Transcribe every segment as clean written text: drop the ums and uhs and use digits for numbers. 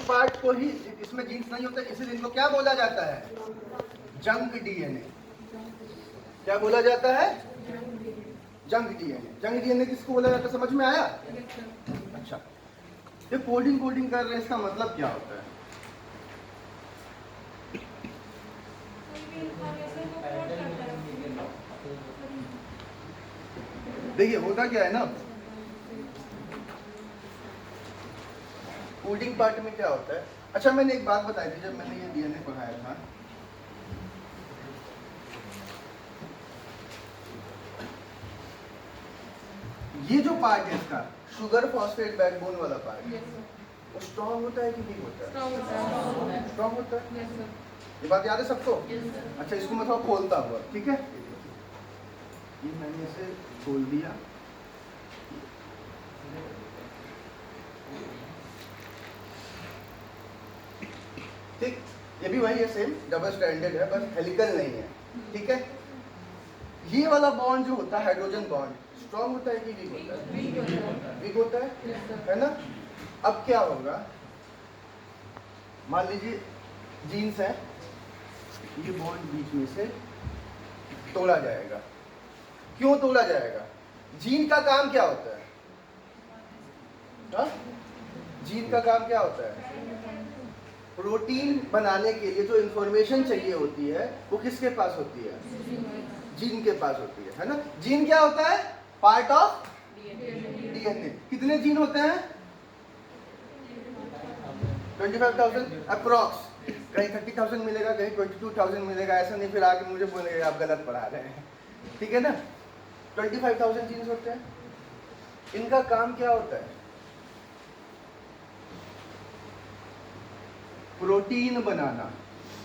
Part को ही, इसमें jeans नहीं होता, इसलिए इनको क्या बोला जाता है? Junk DNA. क्या बोला जाता है? Junk DNA. जंक डीएनए किसको बोला जाता है, समझ में आया? अच्छा, ये कोडिंग कर रहे हैं, इसका मतलब क्या होता है? देखिए होता क्या है ना, कोडिंग पार्ट में क्या होता है। अच्छा, मैंने एक बात बताई थी जब मैंने ये डीएनए पढ़ाया था, ये जो पार्ट है इसका, शुगर फॉस्फेट बैकबोन वाला पार्ट, वो स्ट्रॉन्ग होता है कि वीक होता है? स्ट्रॉन्ग होता है। ये बात याद है सबको? अच्छा, इसको मैं थोड़ा खोलता हुआ, ठीक है? ये मैंने इसे खोल दिया, ठीक। ये भी वही है, सेम डबल स्ट्रैंडेड है, बस हेलिकल नहीं है, ठीक है? ये वाला बॉन्ड जो होता है, हाइड्रोजन बॉन्ड, स्ट्रॉन्ग होता है कि वीक होता है? वीक होता है ना? अब क्या होगा, मान लीजिए जीन्स है, ये बॉन्ड बीच में से तोड़ा जाएगा। क्यों तोड़ा जाएगा? जीन का काम क्या होता है? हा? जीन का काम क्या होता है? प्रोटीन बनाने के लिए जो इंफॉर्मेशन चाहिए होती है वो किसके पास होती है? जीन के पास होती है ना? जीन क्या होता है? Part of DNA. कितने जीन होते हैं? 25,000 अप्रॉक्स। कहीं 30,000 मिलेगा, कहीं 22,000 मिलेगा, ऐसा नहीं फिर आके मुझे बोलेगा आप गलत पढ़ा रहे हैं, ठीक है ना? 25,000 जीन्स होते हैं। इनका काम क्या होता है? प्रोटीन बनाना।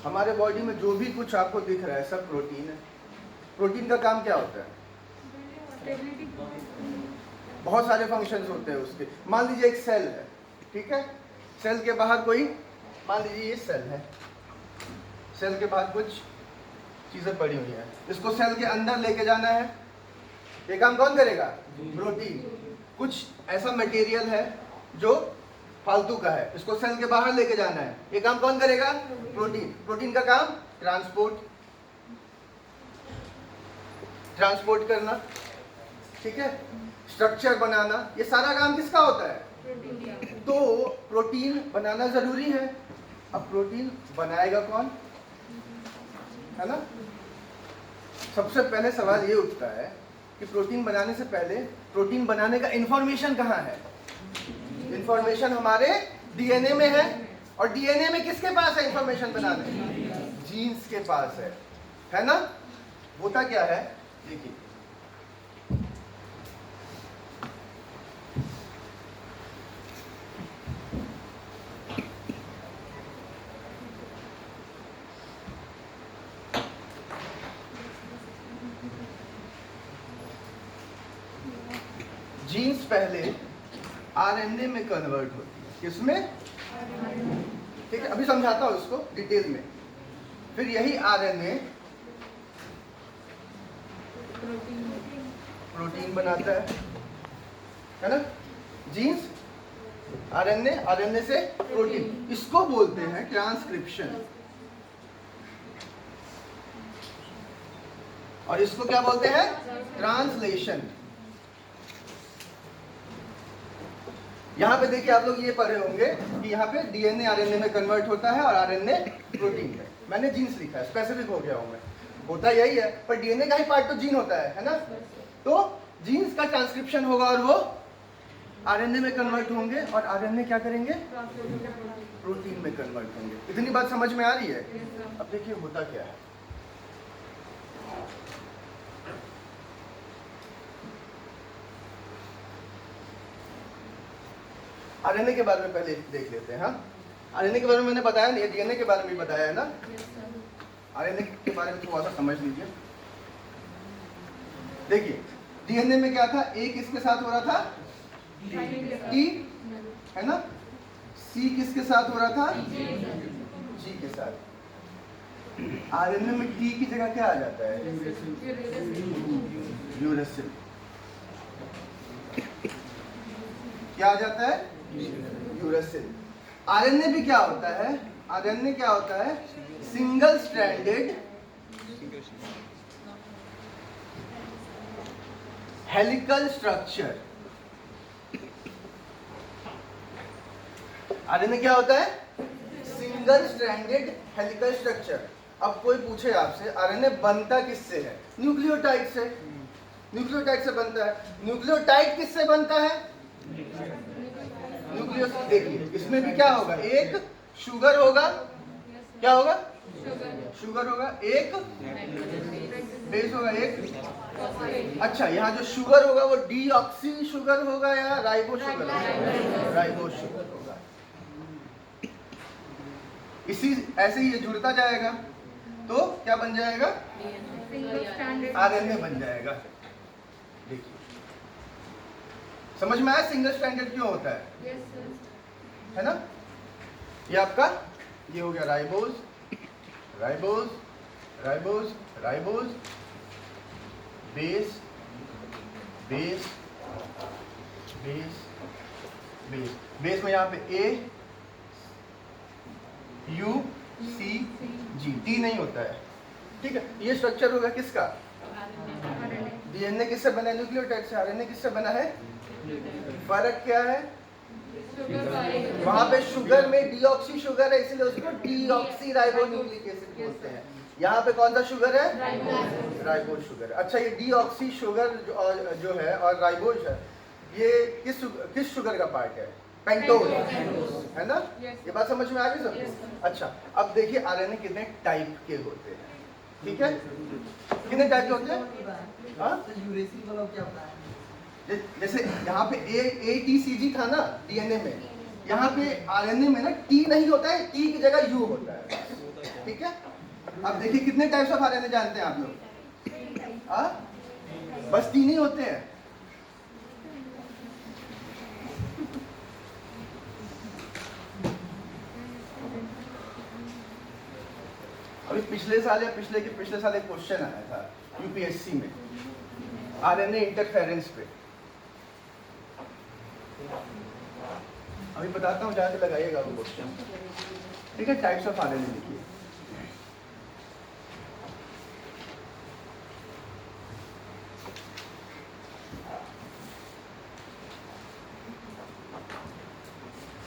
हमारे बॉडी में जो भी कुछ आपको दिख रहा है सब प्रोटीन है। प्रोटीन का काम क्या होता है? बहुत सारे फंक्शंस होते हैं उसके। मान लीजिए एक सेल है, ठीक है? सेल के बाहर कोई, मान लीजिए ये सेल है, सेल के बाहर कुछ चीजें पड़ी हुई है, इसको सेल के अंदर लेके जाना है। ये काम कौन करेगा? प्रोटीन। कुछ ऐसा मटेरियल है जो फालतू का है, इसको सेल के बाहर लेके जाना है, ये काम कौन करेगा? प्रोटीन। प्रोटीन का काम ट्रांसपोर्ट करना, ठीक है? स्ट्रक्चर बनाना, ये सारा काम किसका होता है? तो प्रोटीन बनाना जरूरी है। अब प्रोटीन बनाएगा कौन, है ना? सबसे पहले सवाल ये उठता है कि प्रोटीन बनाने से पहले प्रोटीन बनाने का इंफॉर्मेशन कहाँ है? इंफॉर्मेशन हमारे डीएनए में है, और डीएनए में किसके पास है इंफॉर्मेशन बनाने? जीन्स के पास है ना? होता क्या है, देखिए जीन्स पहले आरएनए में कन्वर्ट होती है। किसमें? ठीक है, अभी समझाता हूं इसको डिटेल में। फिर यही आरएनए प्रोटीन बनाता है ना? जीन्स, आरएनए, आरएनए से प्रोटीन, इसको बोलते हैं ट्रांसक्रिप्शन। और इसको क्या बोलते हैं? ट्रांसलेशन। यहाँ पे देखिए आप लोग ये पढ़े होंगे कि यहाँ पे डीएनए आरएनए में कन्वर्ट होता है और आरएनए प्रोटीन में। मैंने जीन्स लिखा है, स्पेसिफिक हो गया हूँ मैं, होता यही है, पर डीएनए का ही पार्ट तो जीन होता है ना? तो जीन्स का ट्रांसक्रिप्शन होगा और वो आरएनए में कन्वर्ट होंगे, और आरएनए क्या करेंगे? प्रोटीन में कन्वर्ट होंगे। इतनी बात समझ में आ रही है? अब देखिए होता क्या है, आरएनए के बारे में पहले देख लेते हैं। हाँ, आरएनए के बारे में मैंने बताया नहीं, डीएनए के बारे में भी बताया है ना? आरएनए के बारे में थोड़ा सा समझ लीजिए। देखिए डीएनए में क्या था, ए किसके साथ हो रहा था? टी, है ना? सी किसके साथ हो रहा था? जी के साथ। आरएनए में टी की जगह क्या आ जाता है? यूरेसिल। क्या आ जाता है? यूरेसिल। आरएनए भी क्या होता है? आरएनए क्या होता है? Single stranded helical structure. RNA क्या होता है? Single stranded helical structure. अब कोई पूछे आपसे आरएनए बनता किससे है? न्यूक्लियोटाइड से। न्यूक्लियोटाइड से बनता है। न्यूक्लियोटाइड किससे बनता है? न्यूक्लियस। देखिए इसमें भी क्या होगा? एक शुगर होगा, क्या होगा? शुगर होगा, एक बेस होगा, एक। अच्छा, यहाँ जो शुगर होगा वो डीऑक्सी शुगर होगा या राइबो शुगर होगा? राइबो शुगर होगा। इसी ऐसे ही ये जुड़ता जाएगा तो क्या बन जाएगा? आरएनए बन जाएगा। देखिए समझ में आया सिंगल स्ट्रैंडेड क्यों होता है? है ना? ये आपका ये हो गया ribose, ribose, ribose, ribose, base, base, base, base. Base में यहाँ पे ए यू सी जी, टी नहीं होता है। ठीक है, ये स्ट्रक्चर होगा किसका? डीएनए किससे बना है? न्यूक्लियोटाइड से। आरएनए किससे बना है? फर्क क्या है? वहां पे शुगर में डीऑक्सी शुगर है इसलिए उसको डीऑक्सी राइबोन्यूक्लिक एसिड बोलते हैं। यहाँ पे कौन सा शुगर है? Ribose sugar. अच्छा, ये डीऑक्सी शुगर जो है और राइबोज है, ये किस शुगर का पार्ट है? पेंटोज, है ना? ये बात समझ में आ गई सबको? अच्छा, अब देखिए आरएनए कितने टाइप के होते हैं। ठीक है, कितने टाइप के होते हैं? हाँ, जैसे यहाँ पे ए टी सी जी था ना डीएनए में, यहाँ पे आरएनए में ना टी नहीं होता है, टी की जगह यू होता है। ठीक है, अब देखिए कितने टाइप्स ऑफ आरएनए जानते हैं आप लोग? बस 3 ही होते हैं। अभी पिछले साल या पिछले साल एक क्वेश्चन आया था यूपीएससी में आरएनए इंटरफेरेंस पे। अभी बताता हूँ, जाके लगाइएगा वो क्वेश्चन। ठीक है, टाइप्स ऑफ आरएनए लिखिए।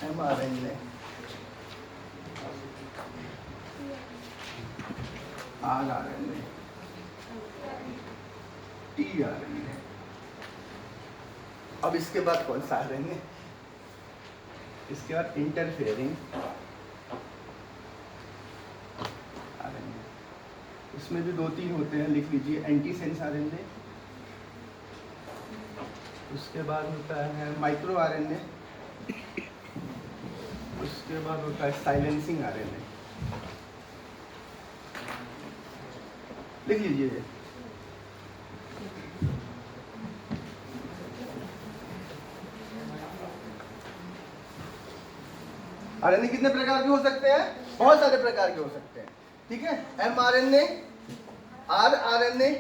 MRNA, rRNA, tRNA. अब इसके बाद कौन सा आरएनए? इसके बाद इंटरफेयरिंग आरएनए। इसमें भी 2-3 होते हैं, लिख लीजिए। एंटीसेंस आरएनए, उसके बाद होता है माइक्रो आरएनए, उसके बाद होता है साइलेंसिंग आरएनए। लिख लीजिए। आरएनए कितने प्रकार के हो सकते हैं? बहुत सारे प्रकार के हो सकते हैं। ठीक है, mRNA, rRNA,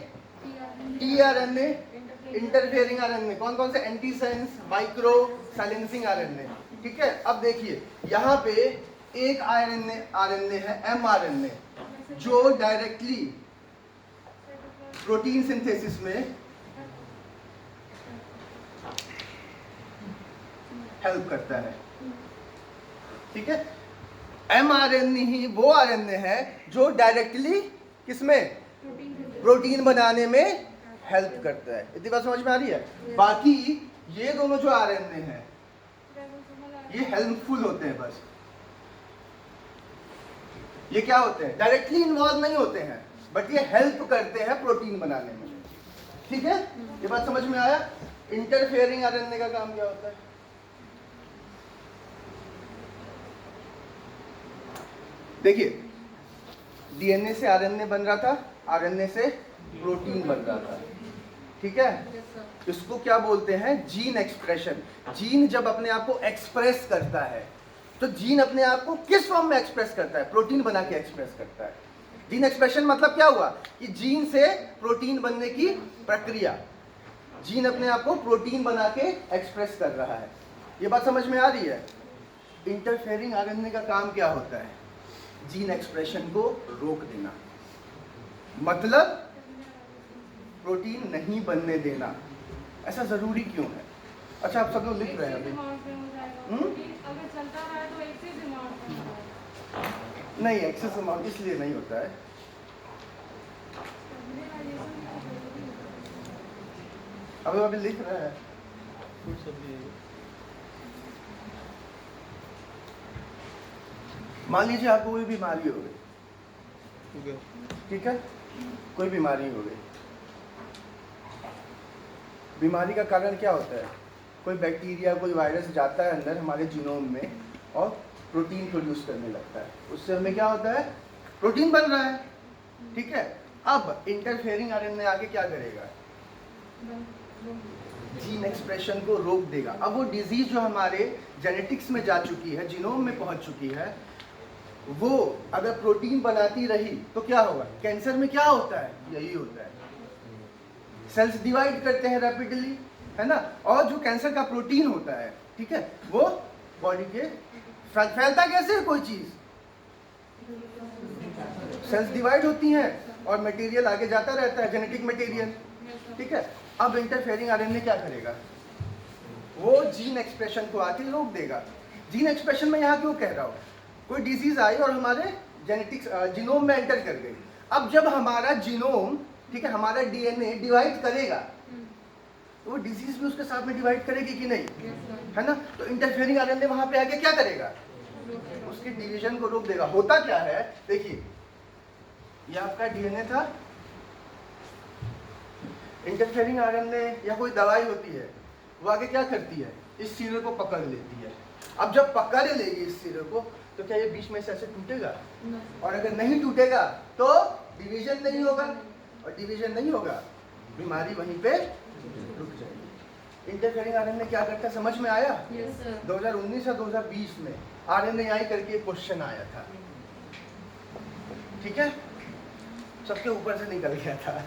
tRNA, interfering RNA. कौन कौन से? Antisense, micro, silencing RNA. ठीक है, अब देखिए यहाँ पे एक आरएनए है एमआरएनए, जो डायरेक्टली प्रोटीन सिंथेसिस में हेल्प करता है। ठीक है, एमआरएनए ही वो आरएनए है जो डायरेक्टली किसमें? प्रोटीन बनाने में हेल्प करता है। इतनी बात समझ में आ रही है? बाकी ये दोनों जो आरएनए हैं ये हेल्पफुल होते हैं बस। ये क्या होते हैं? डायरेक्टली इन्वॉल्व नहीं होते हैं, बट ये हेल्प करते हैं प्रोटीन बनाने में। ठीक है, ये बात समझ में आया? इंटरफेयरिंग आरएनए का काम क्या होता है? देखिए, डीएनए से आरएनए बन रहा था, आरएनए से प्रोटीन बन रहा था। ठीक है, इसको क्या बोलते हैं? Gene expression. जीन जब अपने आप को एक्सप्रेस करता है तो जीन अपने आप को किस फॉर्म में एक्सप्रेस करता है? प्रोटीन बना के एक्सप्रेस करता है। जीन एक्सप्रेशन मतलब क्या हुआ कि जीन से प्रोटीन बनने की प्रक्रिया। जीन अपने आप को प्रोटीन बना के एक्सप्रेस कर रहा है। ये बात समझ में आ रही है? इंटरफेयरिंग आरएनए का काम क्या होता है? जीन एक्सप्रेशन को रोक देना, मतलब प्रोटीन नहीं बनने देना। ऐसा जरूरी क्यों है? अच्छा, आप सब लोग लिख रहे हैं अभी? नहीं, एक्सेस अमाउंट इसलिए नहीं होता है। अभी लिख रहे हैं। मान लीजिए आपको कोई बीमारी हो गई, ठीक है, कोई बीमारी हो गई। बीमारी का कारण क्या होता है? कोई बैक्टीरिया, कोई वायरस जाता है अंदर हमारे जीनोम में और प्रोटीन प्रोड्यूस करने लगता है। उससे हमें क्या होता है? प्रोटीन बन रहा है, ठीक है। अब इंटरफेयरिंग आरएनए आके क्या करेगा? जीन एक्सप्रेशन को रोक देगा। अब वो डिजीज जो हमारे जेनेटिक्स में जा चुकी है, जीनोम में पहुंच चुकी है, वो अगर प्रोटीन बनाती रही तो क्या होगा? कैंसर में क्या होता है? यही होता है, सेल्स डिवाइड करते हैं रैपिडली, है ना। और जो कैंसर का प्रोटीन होता है, ठीक है, वो बॉडी के फैलता कैसे है? कोई चीज, सेल्स डिवाइड होती हैं और मटेरियल आगे जाता रहता है, जेनेटिक मटेरियल, ठीक है। अब इंटरफेयरिंग आरएनए क्या करेगा? वो जीन एक्सप्रेशन को आके रोक देगा। जीन एक्सप्रेशन में यहाँ क्यों कह रहा हूँ? कोई डिजीज आई और हमारे जेनेटिक्स जीनोम में एंटर कर गई। अब जब हमारा जीनोम, ठीक है, हमारा डीएनए डिवाइड करेगा तो वो डिजीज भी उसके साथ में डिवाइड करेगी कि नहीं? है ना। तो इंटरफेयरिंग आरएनए वहां पे आके क्या करेगा? उसके डिवीजन को रोक देगा। होता क्या है, देखिए, ये आपका डीएनए था, इंटरफेयरिंग आरएनए या कोई दवाई होती है, वो आगे क्या करती है? इस सिरे को पकड़ लेती है। अब जब पकड़ लेगी इस सिरे को, तो क्या ये बीच में से ऐसे टूटेगा? और अगर नहीं टूटेगा तो डिवीजन नहीं होगा, और डिवीजन नहीं होगा, बीमारी वहीं पे रुक जाएगी। इंटरफेयरिंग आरएनए क्या करता है, समझ में आया? 2019 या 2020 में आरएनएआई करके एक क्वेश्चन आया था, ठीक है, सबके ऊपर से निकल गया था।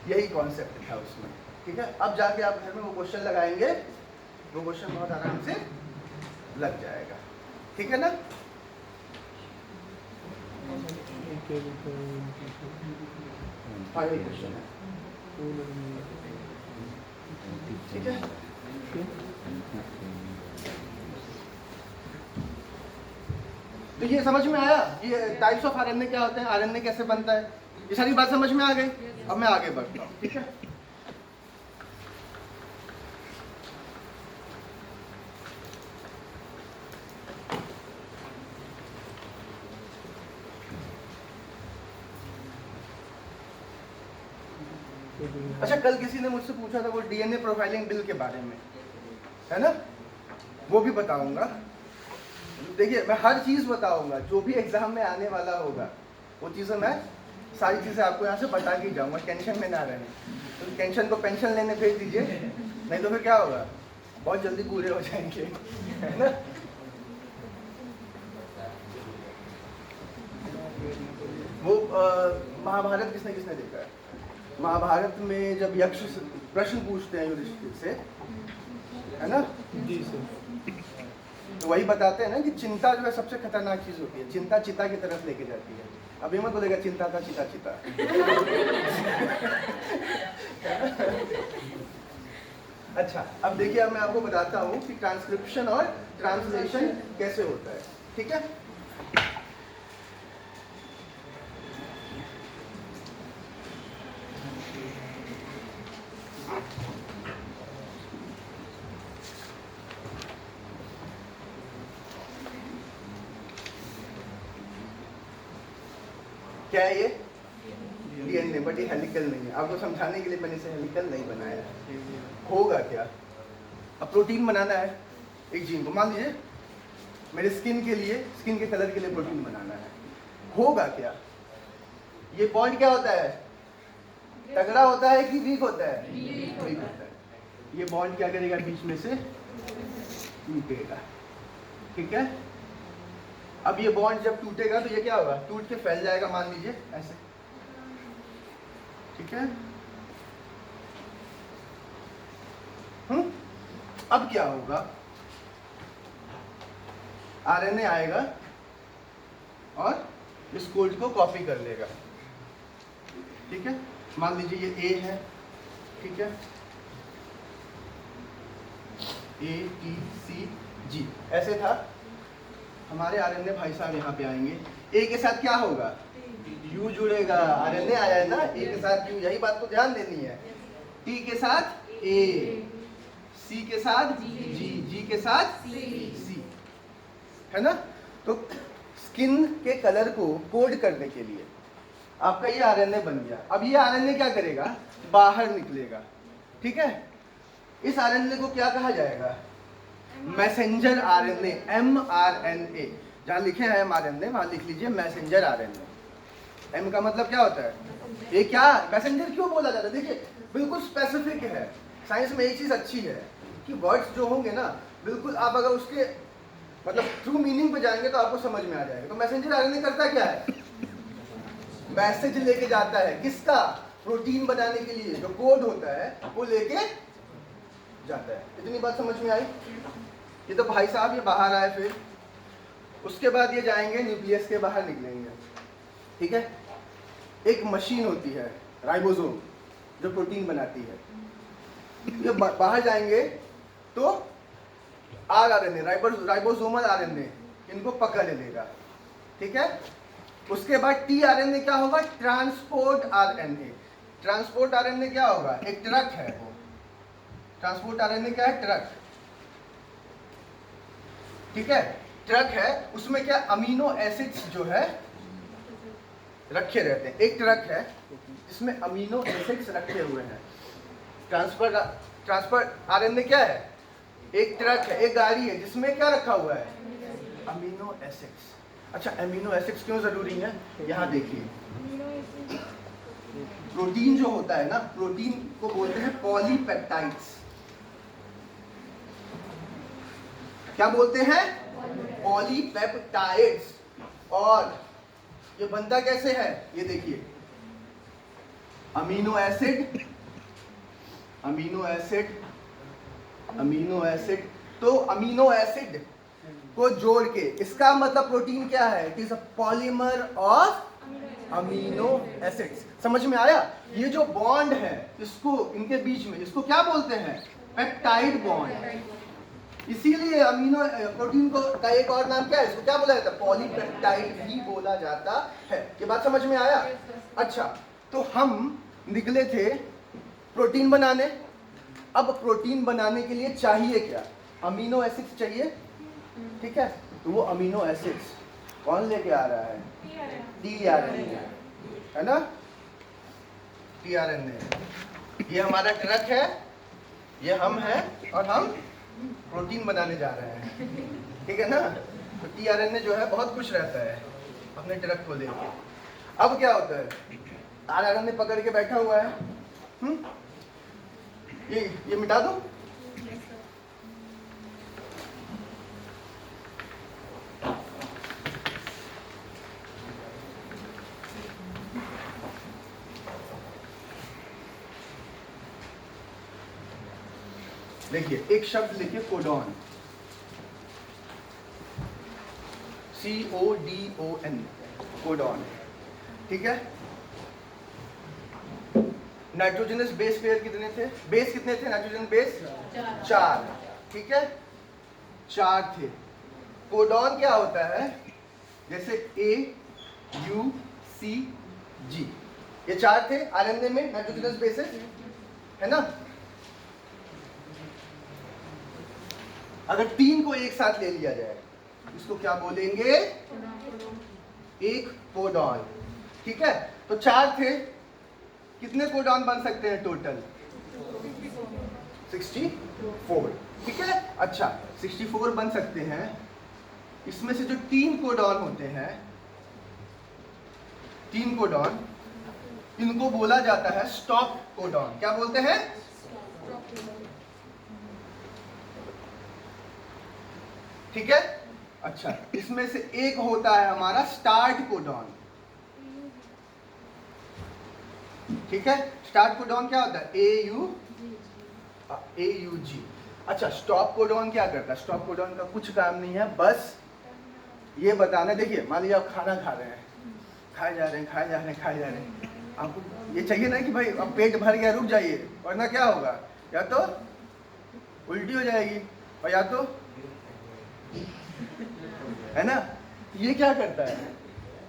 यही कॉन्सेप्ट था उसमें, ठीक है। अब जाके आप घर में वो क्वेश्चन लगाएंगे, वो क्वेश्चन बहुत आराम से लग जाएगा, ठीक है ना। फाइनल क्वेश्चन है, ठीक है। तो ये समझ में आया, ये टाइप्स ऑफ आरएनए क्या होते हैं, आरएनए कैसे बनता है, ये सारी बात समझ में आ गई। अब मैं आगे बढ़ता हूँ, ठीक है। अच्छा, कल किसी ने मुझसे पूछा था वो डीएनए प्रोफाइलिंग बिल के बारे में, है ना, वो भी बताऊंगा। देखिए, मैं हर चीज बताऊंगा जो भी एग्जाम में आने वाला होगा, वो चीजें मैं सारी चीजें आपको यहाँ से बता के जाऊंगा, टेंशन में ना रहें। तो टेंशन को पेंशन लेने भेज दीजिए, नहीं तो फिर क्या होगा, बहुत जल्दी पूरे हो जाएंगे, है ना। वो महाभारत किसने किसने देखा है? महाभारत में जब यक्ष प्रश्न पूछते हैं युधिष्ठिर से, है ना जी सर, तो वही बताते हैं ना कि चिंता जो है सबसे खतरनाक चीज होती है। चिंता चिता की तरफ लेके जाती है। अब ये मत बोलेगा चिंता था चिता चिता। अच्छा, अब देखिए, अब मैं आपको बताता हूँ कि ट्रांसक्रिप्शन और ट्रांसलेशन कैसे होता है, ठीक है। क्या है ये? डीएनए, बट ये हेलिकल नहीं है। आपको समझाने के लिए मैंने इसे हेलिकल नहीं बनाया। होगा क्या, अब प्रोटीन बनाना है एक जीन को, मान लीजिए मेरे स्किन के लिए, स्किन के कलर के लिए प्रोटीन बनाना है, होगा क्या? ये बॉन्ड क्या होता है, तगड़ा होता है कि वीक होता है? वीक होता है। ये बॉन्ड क्या करेगा, बीच में से टूटेगा, ठीक है। अब ये बॉन्ड जब टूटेगा तो ये क्या होगा, टूट के फैल जाएगा, मान लीजिए ऐसे, ठीक है। अब क्या होगा, आरएनए आएगा और इस कोड को कॉपी कर लेगा। ठीक है, मान लीजिए ये ए है, ठीक है, ATCG ऐसे था। हमारे आरएनए भाई साहब यहाँ पे आएंगे, ए के साथ क्या होगा, यू जुड़ेगा, आरएनए आया है ना, ए के साथ यू, यही बात को ध्यान देनी है। टी के साथ ए, सी के साथ जी, जी के साथ सी, है ना। तो स्किन के कलर को कोड करने के लिए आपका ये आरएनए बन गया। अब ये आरएनए क्या करेगा, बाहर निकलेगा। ठीक है, इस आरएनए को क्या कहा जाएगा, मैसेंजर आरएनए, mRNA। जहाँ लिखे हैं mRNA वहाँ लिख लीजिए मैसेंजर आरएनए। एम का मतलब क्या होता है, ये क्या मैसेंजर क्यों बोला जाता है, देखिए बिल्कुल स्पेसिफिक है। साइंस में एक चीज अच्छी है कि वर्ड्स जो होंगे ना, बिल्कुल आप अगर उसके मतलब ट्रू मीनिंग पे जाएंगे तो आपको समझ में आ जाएगा। तो मैसेंजर आरएनए करता क्या है, मैसेज लेके जाता है, किसका, प्रोटीन बनाने के लिए जो कोड होता है वो लेके जाता है। इतनी बात समझ में आई। ये तो भाई साहब ये बाहर आए, फिर उसके बाद ये जाएंगे न्यूक्लियस के बाहर निकलेंगे। ठीक है, एक मशीन होती है राइबोसोम जो प्रोटीन बनाती है। ये बाहर जाएंगे तो आरएनए, राइबोसोमल आरएनए इनको पकड़ लेगा। ठीक है, उसके बाद टीआरएनए क्या होगा, ट्रांसपोर्ट आरएनए। ट्रांसपोर्ट आरएनए क्या होगा, एक ट्रक है वो। ट्रांसपोर्ट आरएनए क्या है, ट्रक। ठीक है, ट्रक है, उसमें क्या अमीनो एसिड्स जो है रखे रहते हैं। एक ट्रक है जिसमें अमीनो एसिड्स रखे हुए हैं। ट्रांसफर आरएनए क्या है, एक ट्रक है, एक गाड़ी है जिसमें क्या रखा हुआ है, अमीनो एसिड्स। अच्छा, अमीनो एसिड्स क्यों जरूरी है, यहाँ देखिए, प्रोटीन जो होता है ना, प्रोटीन को बोलते हैं पॉलीपेप्टाइड्स। क्या बोलते हैं, पॉलीपेप्टाइड्स। और ये बनता कैसे है, ये देखिए, amino acid, amino acid, amino acid. तो अमीनो एसिड को जोड़ के, इसका मतलब प्रोटीन क्या है, it is a polymer of amino acids. समझ में आया। ये जो बॉन्ड है इसको, इनके बीच में, इसको क्या बोलते हैं, पेप्टाइड बॉन्ड। इसीलिए अमीनो प्रोटीन को का एक और नाम क्या है, इसको क्या बोला जाता है, पॉलीपेप्टाइड भी बोला जाता है। ये बात समझ में आया। अच्छा, तो हम निकले थे प्रोटीन बनाने। अब प्रोटीन बनाने के लिए चाहिए क्या, अमीनो एसिड्स चाहिए। ठीक है, तो वो अमीनो एसिड्स कौन लेके आ रहा है, टीआरएनए, है ना, टीआरएनए। ये हमारा ट्रक है, ये हम हैं और हम प्रोटीन बनाने जा रहे हैं। ठीक है ना। तो टीआरएनए जो है बहुत खुश रहता है अपने ट्रक को लेके। अब क्या होता है, आरएनए पकड़ के बैठा हुआ है। ये मिटा दो। देखिए, एक शब्द लिखिए, कोडॉन, CODON, कोडॉन। ठीक है, नाइट्रोजनस बेस पेयर कितने थे, बेस कितने थे, नाइट्रोजन बेस 4। ठीक है, 4 थे। कोडॉन क्या होता है, जैसे AUCG, ये 4 थे आरएनए में नाइट्रोजनस बेसेस, है ना। अगर 3 को एक साथ ले लिया जाए इसको क्या बोलेंगे, एक कोडॉन। ठीक है, तो 4 थे, कितने कोडॉन बन सकते हैं टोटल, 64। ठीक है, अच्छा 64 बन सकते हैं। इसमें से जो 3 कोडॉन होते हैं, 3 कोडॉन, इनको बोला जाता है स्टॉप कोडॉन। क्या बोलते हैं, ठीक है। अच्छा, इसमें से एक होता है हमारा स्टार्ट कोडॉन। ठीक है, स्टार्ट कोडॉन क्या होता है, AUG। अच्छा, स्टॉप कोडॉन क्या करता है, स्टॉप कोडॉन का कुछ काम नहीं है, बस ये बताना, देखिए मान लीजिए आप खाना खा रहे हैं, खाए जा रहे हैं, खाए जा रहे हैं, खाए जा रहे हैं, आपको ये चाहिए ना कि भाई अब पेट भर गया, रुक जाइए, वरना क्या होगा, या तो उल्टी हो जाएगी और या तो, है ना। ये क्या करता है,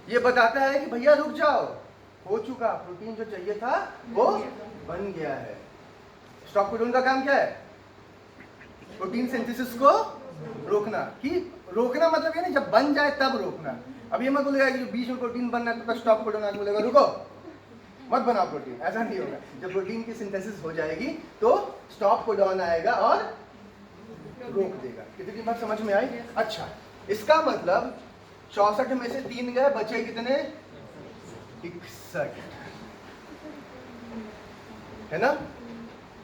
ये बताता है कि भैया रुक जाओ, हो चुका, प्रोटीन जो चाहिए था वो बन गया है। स्टॉप कोडॉन का काम क्या है, प्रोटीन सिंथेसिस को रोकना। कि रोकना मतलब ये नहीं जब बन जाए तब रोकना। अब ये मत बोलेगा कि बीच में प्रोटीन बनना है तो स्टॉप कोडॉन आके बोलेगा रुको मत बनाओ प्रोटीन, ऐसा नहीं होगा। जब प्रोटीन की सिंथेसिस हो जाएगी तो स्टॉप कोडॉन आएगा और रोक देगा। कितनी बात समझ में आई? अच्छा, इसका मतलब 64 में से 3 गए, बचे कितने, 61, है ना,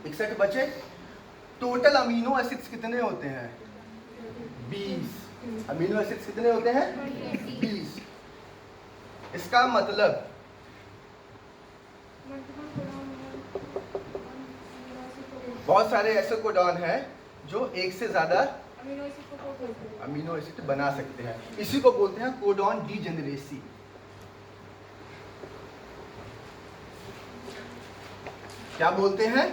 61 बचे। टोटल अमीनो एसिड्स कितने होते हैं, 20। अमीनो एसिड्स कितने होते हैं, 20। इसका मतलब बहुत सारे ऐसे कोडॉन हैं जो एक से ज्यादा अमीनो एसिड बना सकते हैं। इसी को बोलते हैं कोडॉन डीजेनरेसी। क्या बोलते हैं,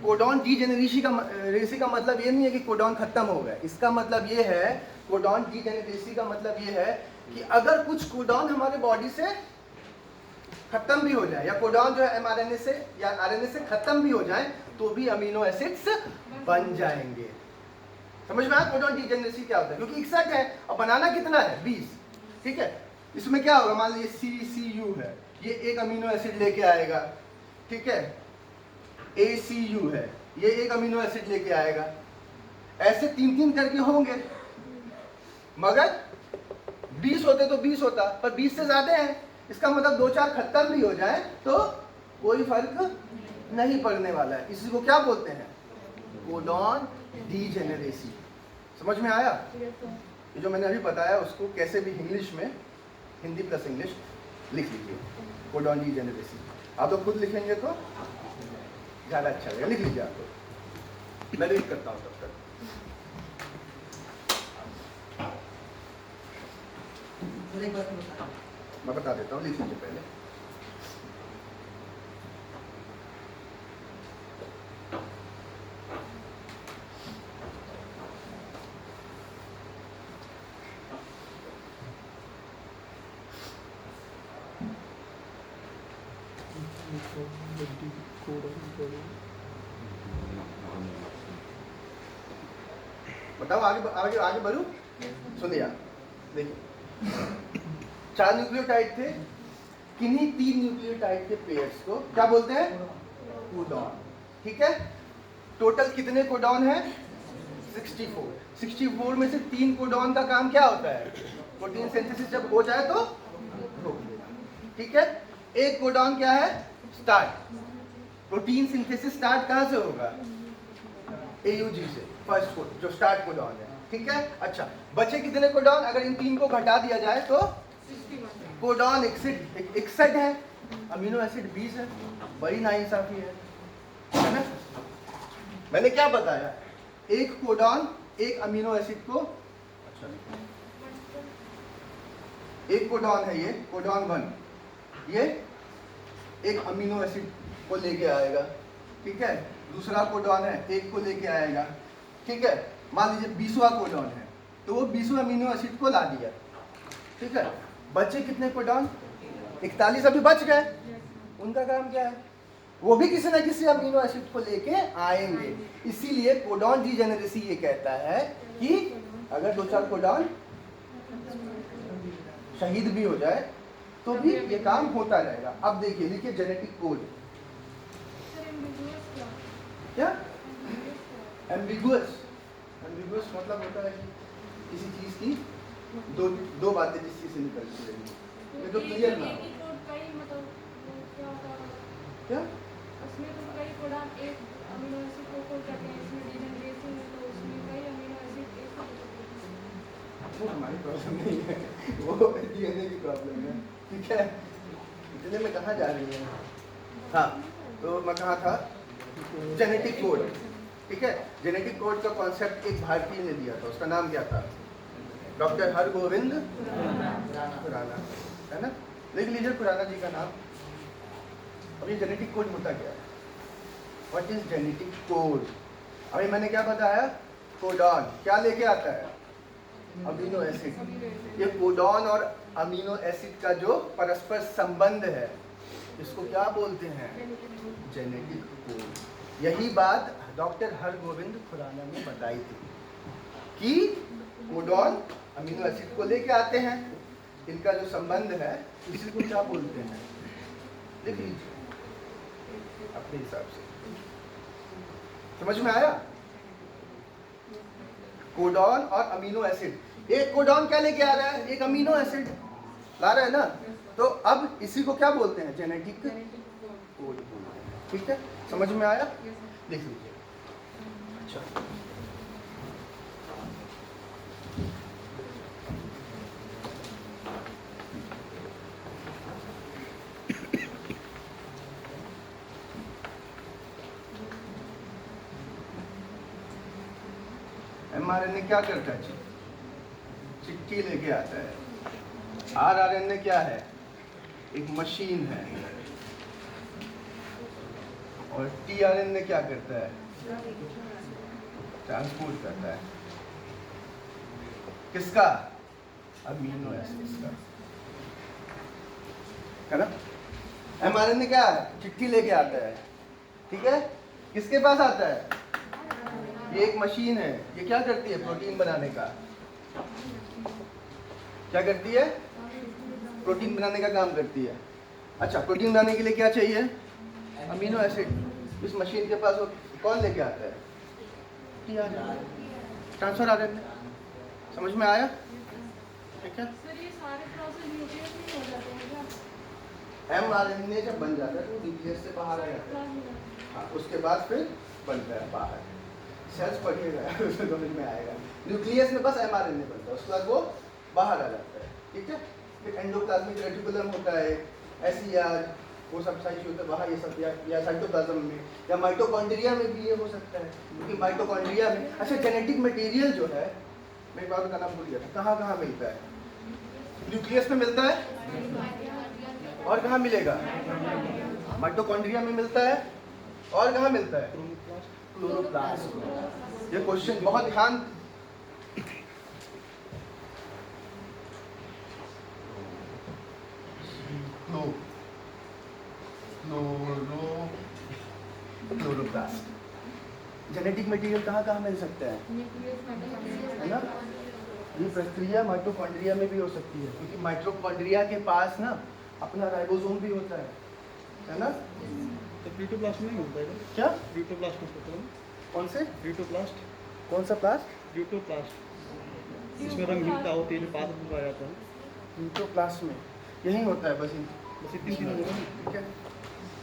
कोडॉन डीजेनरेसी का मतलब ये नहीं है कि कोडॉन खत्म हो गए। इसका मतलब ये है, कोडॉन डीजेनरेसी का मतलब ये है कि अगर कुछ कोडॉन हमारे बॉडी से खत्म भी हो जाए, या कोडॉन जो है एमआरएनए से या आरएनए से खत्म भी हो जाए, तो भी अमीनो एसिड्स बन जाएंगे। समझ में आया कोडॉन डीजेनरेसी क्या होता है? क्योंकि 61 है और बनाना कितना है, 20। ठीक है, इसमें क्या होगा, मान लीजिए CCU है, ये एक अमीनो एसिड लेके आएगा, ठीक है, ACU है, ये एक अमीनो एसिड लेके आएगा। ऐसे 3-3 करके होंगे, मगर 20 होते तो 20 होता, पर 20 से ज्यादा है। इसका मतलब 2-4 खत्म भी हो जाए तो कोई फर्क नहीं पड़ने वाला है। इसी को क्या बोलते हैं, कोडॉन डीजेनरेसी। समझ में आया? ये जो मैंने अभी बताया उसको कैसे भी इंग्लिश में, हिंदी प्लस इंग्लिश लिख लीजिए, कोडॉन डीजेनरेसी। आप तो खुद लिखेंगे तो ज़्यादा अच्छा लगेगा, लिख लीजिए आप तो। मैं रीड करता हूँ तब तक। मैं बता देता हूँ, लिख लीजिए पहले। बताओ आगे आगे आगे बढ़ू। सुनिए, देखिए 4 न्यूक्लियोटाइड थे, किन्हीं 3 न्यूक्लियोटाइड के पेयर्स को क्या बोलते हैं, कोडॉन। ठीक है, टोटल कितने कोडॉन है, 64। 64 में से 3 कोडॉन का काम क्या होता है, प्रोटीन सिंथेसिस जब हो जाए तो रोक देना। ठीक है, एक कोडॉन क्या है, स्टार्ट। प्रोटीन सिंथेसिस स्टार्ट कहां से होगा, AUG से, फर्स्ट कोड जो स्टार्ट कोडॉन है। ठीक है, अच्छा बचे कितने कोडॉन, अगर इन 3 को घटा दिया जाए तो कोडॉन 61 है, अमीनो एसिड 20 है। बड़ी नाइंसाफी है ना। मैंने क्या बताया, एक कोडॉन एक अमीनो एसिड को, अच्छा एक कोडॉन है ये कोडॉन 1, ये एक अमीनो एसिड को लेके आएगा। ठीक है, दूसरा कोडॉन है एक को लेके आएगा। ठीक है, मान लीजिए 20वां कोडॉन है तो वो 20वां अमीनो एसिड को ला दिया। ठीक है, बचे कितने कोडॉन, 41 अभी बच गए। उनका काम क्या है, वो भी किसी न किसी अमीनो एसिड को लेके आएंगे। इसीलिए कोडॉन डीजेनरेसी ये कहता है कि अगर 2-4 कोडॉन शहीद भी हो जाए तो भी ये काम होता रहेगा। अब देखिए, लिखिए जेनेटिक कोड। क्या एम्बिगुअस, एम्बिगुअस मतलब होता है कि किसी चीज की दो बातें जिस चीज से निकलती रहेंगी। ये तो क्लियर ना हो क्या, उसमें तो कई कोडॉन एक अमीनो एसिड को कहते हैं, इसमें डीजेनरेसी में तो उसमें कई अमीनो एसिड एक वो हमारी प्रॉब्लम नहीं है, वो डीएनए की प्रॉब्लम है। ठीक है, इतने में कहाँ जा रही है। हाँ, तो मैं कहाँ था, जेनेटिक कोड। ठीक है, जेनेटिक कोड का कॉन्सेप्ट एक भारतीय ने दिया था, उसका नाम क्या था, डॉक्टर हरगोविंद खुराना, है ना? लिख लीजिए खुराना जी का नाम। अब ये जेनेटिक कोड होता क्या है? What is genetic code? अभी मैंने क्या बताया? कोडॉन क्या लेके आता है? Amino acid. ये कोडॉन और अमीनो एसिड का जो परस्पर संबंध है, इसको क्या बोलते हैं? Genetic code. यही बात डॉक्टर हरगोविंद खुराना ने बताई थी कि कोडॉन अमीनो एसिड को लेके आते हैं, इनका जो संबंध है इसी को क्या बोलते हैं? लिख लीजिए अपने हिसाब से। समझ में आया? कोडॉन और अमीनो एसिड। एक कोडॉन क्या लेके आ रहा है? एक अमीनो एसिड ला रहा है ना? तो अब इसी को क्या बोलते हैं? जेनेटिक कोड बोलते हैं। ठीक है, समझ में आया? लिख लीजिए। अच्छा, mRNA क्या करता है? चिट्ठी लेके आता है। rRNA क्या है? एक मशीन है। और tRNA क्या करता है? ट्रांसपोर्ट करता है। किसका? अमीनो एसिड्स का, है ना? mRNA क्या है? चिट्ठी लेके आता है। ठीक है, किसके पास आता है? ये एक मशीन है। ये क्या करती है? प्रोटीन बनाने का। क्या करती है? प्रोटीन बनाने का काम करती है। अच्छा, प्रोटीन बनाने के लिए क्या चाहिए? Amino acid. इस मशीन के पास वो कौन लेके आता है? Transfer RNA. समझ में आया? ठीक है। सर ये सारे प्रोसेस न्यूक्लियस में हो जाते हैं क्या? mRNA जब बन जाता है तो न्यूक्लियस से बाहर आ जाता है। हाँ, उसके बाद फिर बनता है बाहर। सेल्स पढ़िएगा उसमें समझ में आएगा। न्यूक्लियस में बस mRNA बनता है, उसके बाद वो बाहर आ जाता है। ठीक है, फिर एंडोप्लाज्मिक रेटिकुलम होता है, SER, वो सब सारी चीज़ होता है वहाँ, ये सब या साइटोप्लाज्म में या माइटोकॉन्ड्रिया में भी ये हो सकता है। क्योंकि माइटोकॉन्ड्रिया में, अच्छा, जेनेटिक मटेरियल जो है, मैं एक बार बताना भूल गया था, कहाँ कहाँ मिलता है? न्यूक्लियस में मिलता है। और कहाँ मिलेगा? माइटोकॉन्ड्रिया में मिलता है। और कहाँ मिलता है? क्लोरोप्लास्ट। ये क्वेश्चन बहुत ध्यान, क्लोरोप्लास्ट। जेनेटिक मटेरियल कहाँ कहाँ मिल सकता है ना? ये प्रक्रिया माइटोकॉन्ड्रिया में भी हो सकती है, क्योंकि माइटोकॉन्ड्रिया के पास ना अपना राइबोसोम भी होता है ना? तो ब्यूटोप्लास्ट नहीं होता है क्या? ब्यूटोप्लास्ट होता है। कौन से? ब्यूटोप्लास्ट। कौन सा प्लास्ट? ब्यूटोप्लास्ट, इसमें रंगहीनता होती है जो पास में आ जाता है। ब्यूटोप्लास्ट में यही होता है बस इतनी चीज़ होगा। ठीक है,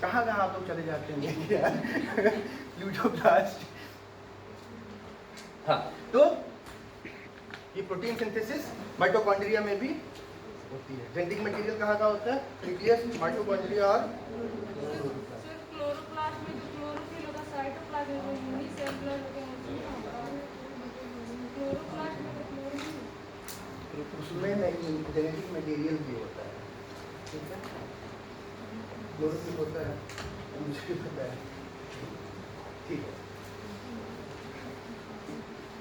कहाँ कहाँ आप लोग चले जाते हैं यार? ब्यूटोप्लास्ट। हाँ, तो ये प्रोटीन सिंथेसिस माइटोकॉन्ड्रिया में भी होती है। जेनेटिक मटेरियल कहाँ कहाँ होता है? न्यूक्लियस, माइटोकॉन्ड्रिया और सर क्लोरोप्लास्ट में जो क्लोरोफिल होता है, साइटोप्लाज्म में यूनिसेलुलर होते हैं, क्लोरोप्लास्ट में तो क्लोरोफिल, उसमें नहीं, जेनेटिक मटेरियल भी होता है। ठीक है, क्लोरोफिल होता है, मुझे भी पता है। ठीक है,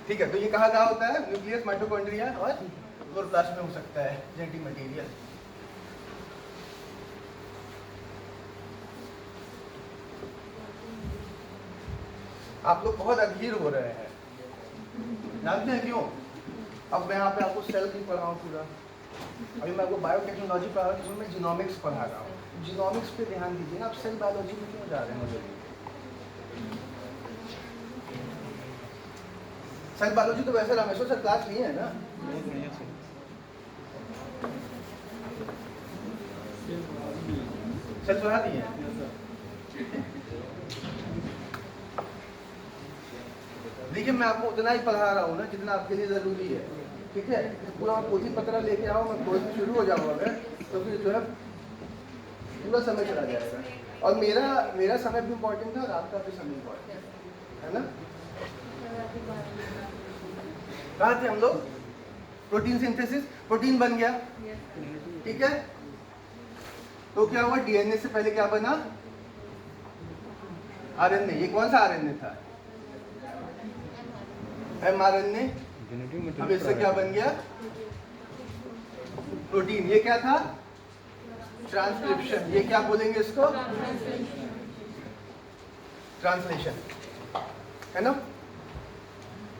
ठीक है, तो ये कहाँ कहाँ होता है? न्यूक्लियस, माइटोकॉन्ड्रिया और क्लोरोप्लास्ट में हो सकता है जेनेटिक मटेरियल। आप लोग बहुत अधीर हो रहे हैं, जानते हैं क्यों? अब मैं यहाँ पे आपको सेल की पढ़ाऊँ पूरा, अभी मैं आपको बायोटेक्नोलॉजी पढ़ा रहा हूँ, जिसमें मैं जीनोमिक्स पढ़ा रहा हूँ। जीनोमिक्स पे ध्यान दीजिए ना, आप सेल बायोलॉजी में क्यों जा रहे हैं? मुझे सेल बायोलॉजी तो वैसे रामेश्वर सर क्लास लिए है ना? बहुत बढ़िया से। सेल पढ़ा दिए हैं। देखिए, मैं आपको उतना ही पढ़ा रहा हूँ ना जितना आपके लिए ज़रूरी है। ठीक है, पूरा पोथी पत्र लेके आओ, मैं कोर्स शुरू हो जाऊँगा मैं, तो फिर जो है पूरा समय चला जाएगा। और मेरा समय भी इम्पोर्टेंट है और आपका भी समय इम्पोर्टेंट है ना? कहाँ थे हम लोग? प्रोटीन सिंथेसिस, प्रोटीन बन गया, ठीक है। तो क्या हुआ, डीएनए से पहले क्या बना, आरएनए। ये कौन सा आरएनए था, एमआरएनए। अब इससे क्या बन गया, प्रोटीन। ये क्या था, ट्रांसक्रिप्शन। ये क्या बोलेंगे इसको, ट्रांसलेशन, है ना।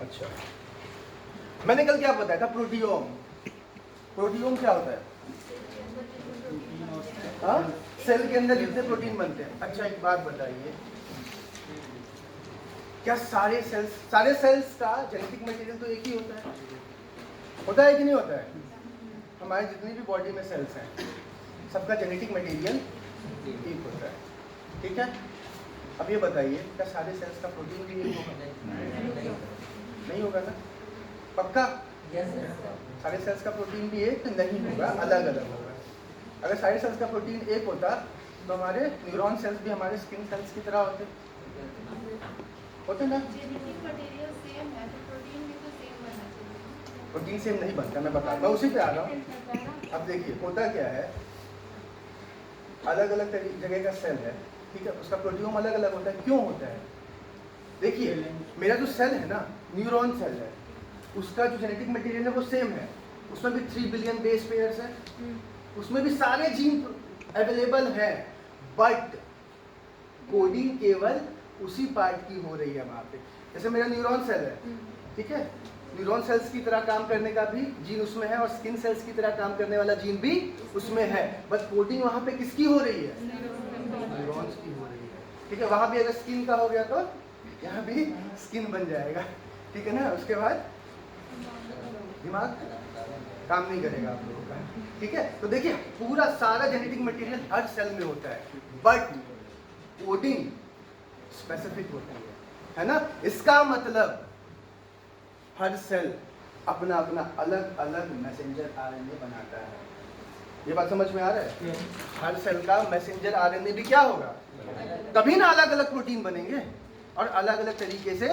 अच्छा, मैंने कल क्या बताया था, प्रोटियोम। प्रोटियोम क्या होता है, हाँ, सेल के अंदर जितने प्रोटीन बनते हैं। अच्छा, एक बात बताइए, क्या सारे सेल्स का जेनेटिक मटेरियल तो एक ही होता है कि नहीं होता है। हमारे जितनी भी बॉडी में सेल्स हैं, सबका जेनेटिक मटेरियल एक होता है, ठीक है। अब ये बताइए, क्या सारे सेल्स का प्रोटीन भी एक होगा, नहीं होगा ना, पक्का। सारे सेल्स का प्रोटीन भी एक नहीं होगा, अलग अलग होगा। अगर सारे सेल्स का प्रोटीन एक होता तो हमारे न्यूरॉन सेल्स भी हमारे स्किन सेल्स की तरह होते ना। प्रोटीन सेम नहीं बनता, मैं बता, मैं उसी पे आ रहा हूँ। अब देखिए, होता क्या है, अलग अलग जगह का सेल है, ठीक है, उसका प्रोटीन अलग अलग होता है। क्यों होता है, देखिए, मेरा जो सेल है ना, न्यूरॉन सेल है, उसका जो जेनेटिक मटेरियल है वो सेम है। उसमें भी 3 बिलियन बेस पेयर्स है, उसमें भी सारे जीन अवेलेबल है, बट कोडिंग केवल उसी पार्ट की हो रही है वहाँ पे। जैसे मेरा न्यूरॉन सेल है, ठीक है, न्यूरॉन सेल्स की तरह काम करने का भी जीन उसमें है, और स्किन सेल्स की तरह काम करने वाला जीन भी उसमें है, बट कोडिंग वहाँ पे किसकी हो रही है, न्यूरॉन्स की हो रही है, ठीक है। वहाँ भी अगर स्किन का हो गया तो यहाँ भी स्किन बन जाएगा, ठीक है ना। उसके बाद दिमाग काम नहीं करेगा आप लोगों का, ठीक है। तो देखिए, पूरा सारा जेनेटिक मटेरियल हर सेल में होता है, बट कोडिंग स्पेसिफिक होती है ना। इसका मतलब हर सेल अपना अपना अलग अलग मैसेंजर आरएनए बनाता है। ये बात समझ में आ रहा है, हर सेल का मैसेंजर आरएनए भी क्या होगा, तभी ना अलग अलग प्रोटीन बनेंगे और अलग अलग तरीके से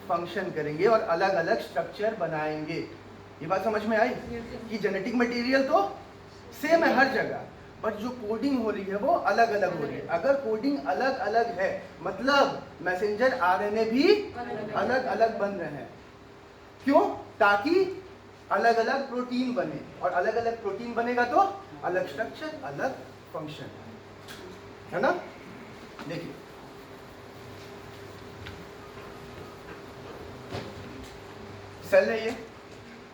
फंक्शन करेंगे और अलग अलग स्ट्रक्चर बनाएंगे। ये बात समझ में आई कि जेनेटिक मटेरियल तो सेम है हर जगह, बट जो कोडिंग हो रही है वो अलग अलग हो रही है। अगर कोडिंग अलग अलग है, मतलब मैसेंजर आरएनए भी अलग अलग बन रहे हैं। क्यों, ताकि अलग अलग प्रोटीन बने, और अलग अलग प्रोटीन बनेगा तो अलग स्ट्रक्चर, अलग फंक्शन, है ना। देखिए, सेल है ये,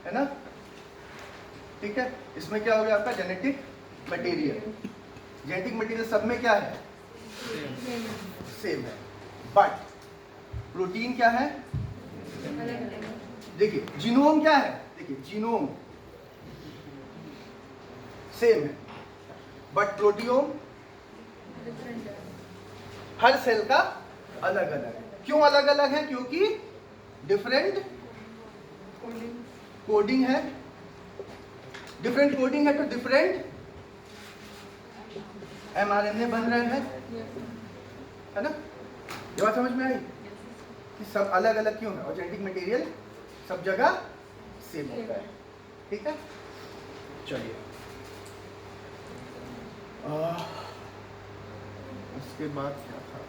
है ना, ठीक है। इसमें क्या हो गया आपका जेनेटिक मटेरियल। जेनेटिक मटेरियल सब में क्या है, सेम है, बट प्रोटीन क्या है, देखिए जीनोम क्या है, देखिए जीनोम सेम है, बट प्रोटियोम हर सेल का अलग अलग है। क्यों अलग अलग है, क्योंकि डिफरेंट कोडिंग है, डिफरेंट कोडिंग है तो डिफरेंट एमआरएनए बन रहे हैं, है ना। ये बात समझ में आई कि सब अलग अलग क्यों है, और जेनेटिक मटेरियल सब जगह सेम होता है, ठीक है। चलिए, उसके बाद क्या था,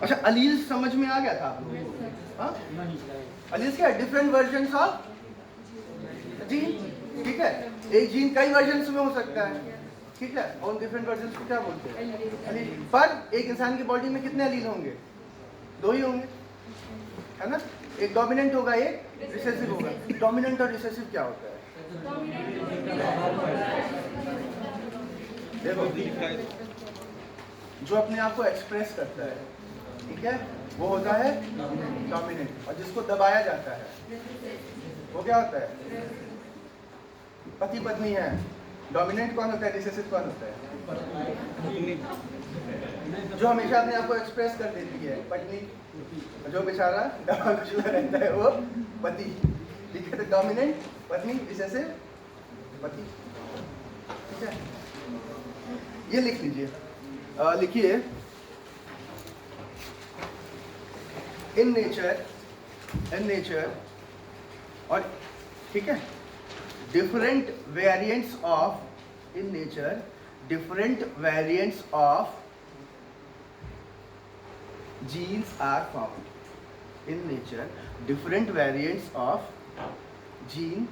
अच्छा, अलील समझ में आ गया था आप लोगों को, हाँ। अलील क्या है, डिफरेंट वर्जन्स ऑफ जीन, ठीक है। एक जीन कई वर्जन्स में हो सकता है, ठीक है, और डिफरेंट वर्जन्स को क्या बोलते हैं, अलील। पर एक इंसान की बॉडी में कितने अलील होंगे, 2 ही होंगे, है ना। एक डोमिनेंट होगा, एक रिसेसिव होगा। डोमिनेंट और रिसेसिव क्या होता है, देखो, जो अपने आप को एक्सप्रेस करता है, ठीक है, वो होता है डोमिनेंट, और जिसको दबाया जाता है वो क्या होता है, पति पत्नी है। डोमिनेंट कौन होता है, रिसेसिव कौन होता है, जो हमेशा अपने आप को एक्सप्रेस कर देती है, पत्नी। जो बेचारा दबा कुचला रहता है वो पति, ठीक है। तो डोमिनेंट पत्नी, रिसेसिव पति, ठीक है। ये लिख लीजिए, लिखिए इन नेचर और ठीक है different variants of in nature different variants of genes are found in nature different variants of genes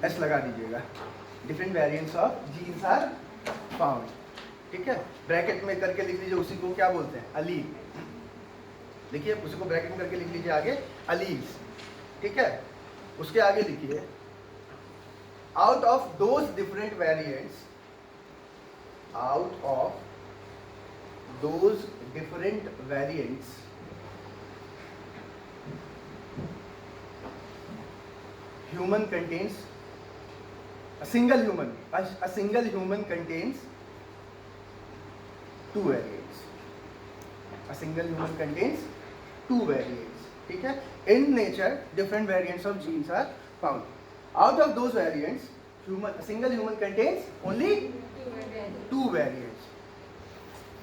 s लगा दीजिएगा different variants of genes are found ठीक है ब्रैकेट में करके लिख लीजिए उसी को क्या बोलते हैं अलील देखिए उसी को ब्रैकेट में करके लिख लीजिए आगे अलील्स ठीक है उसके आगे लिखिए out of those different variants out of those different variants human contains a single human contains two variants a single human contains two variants ठीक है in nature different variants of genes are found out of those variants a single human contains only two variants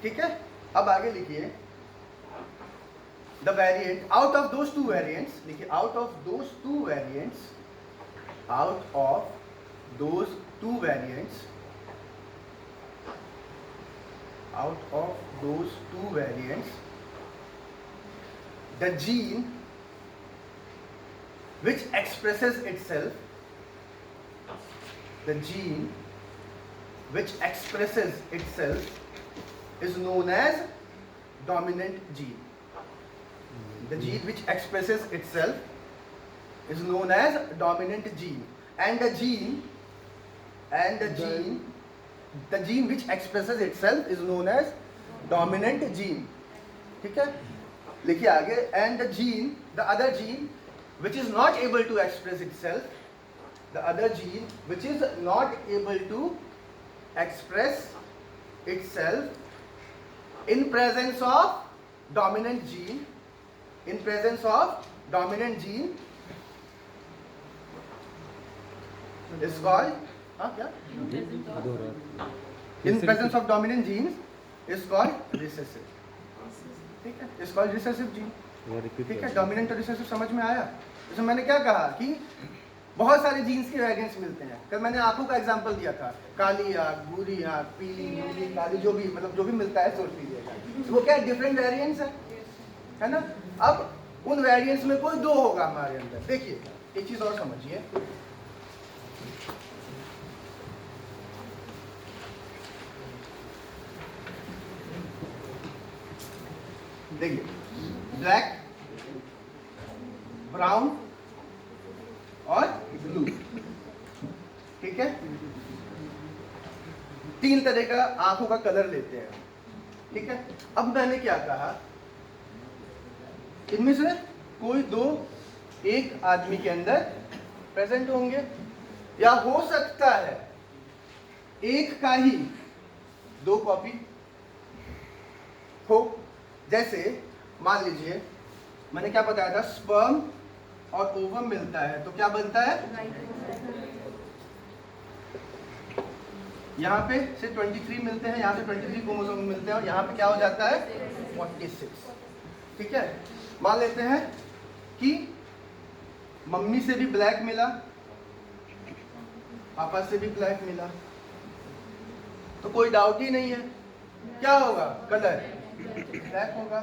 ठीक है अब आगे लिखिए the variant out of those two variants लिखिए out of those two variants the gene which expresses itself is known as dominant gene. The gene which expresses itself is known as dominant gene, and the gene which expresses itself is known as dominant gene. ठीक है लिखिए आगे and the other gene which is not able to express itself in presence of dominant gene is called क्या in presence of dominant genes is called recessive ठीक है is called recessive gene ठीक है dominant और recessive समझ में आया जैसे मैंने क्या कहा कि बहुत सारे जीन्स के वेरिएंट्स मिलते हैं कल मैंने आंखों का एग्जांपल दिया था काली आंख भूरी आंख पीली नीली काली जो भी मतलब जो भी मिलता है सोच लीजिएगा तो वो क्या डिफरेंट वेरिएंट्स है ना अब उन वेरिएंट्स में कोई दो होगा हमारे अंदर देखिए एक चीज और समझिए देखिए ब्लैक ब्राउन और ब्लू ठीक है तीन तरह का आंखों का कलर लेते हैं ठीक है अब मैंने क्या कहा इनमें से कोई दो एक आदमी के अंदर प्रेजेंट होंगे या हो सकता है एक का ही दो कॉपी हो जैसे मान लीजिए मैंने क्या बताया था स्पर्म और ओवम मिलता है तो क्या बनता है यहाँ पे से 23 मिलते हैं यहाँ से 23 क्रोमोसोम मिलते हैं और यहाँ पे क्या हो जाता है 46 ठीक है मान लेते हैं कि मम्मी से भी ब्लैक मिला पापा से भी ब्लैक मिला तो कोई डाउट ही नहीं है क्या होगा कलर ब्लैक होगा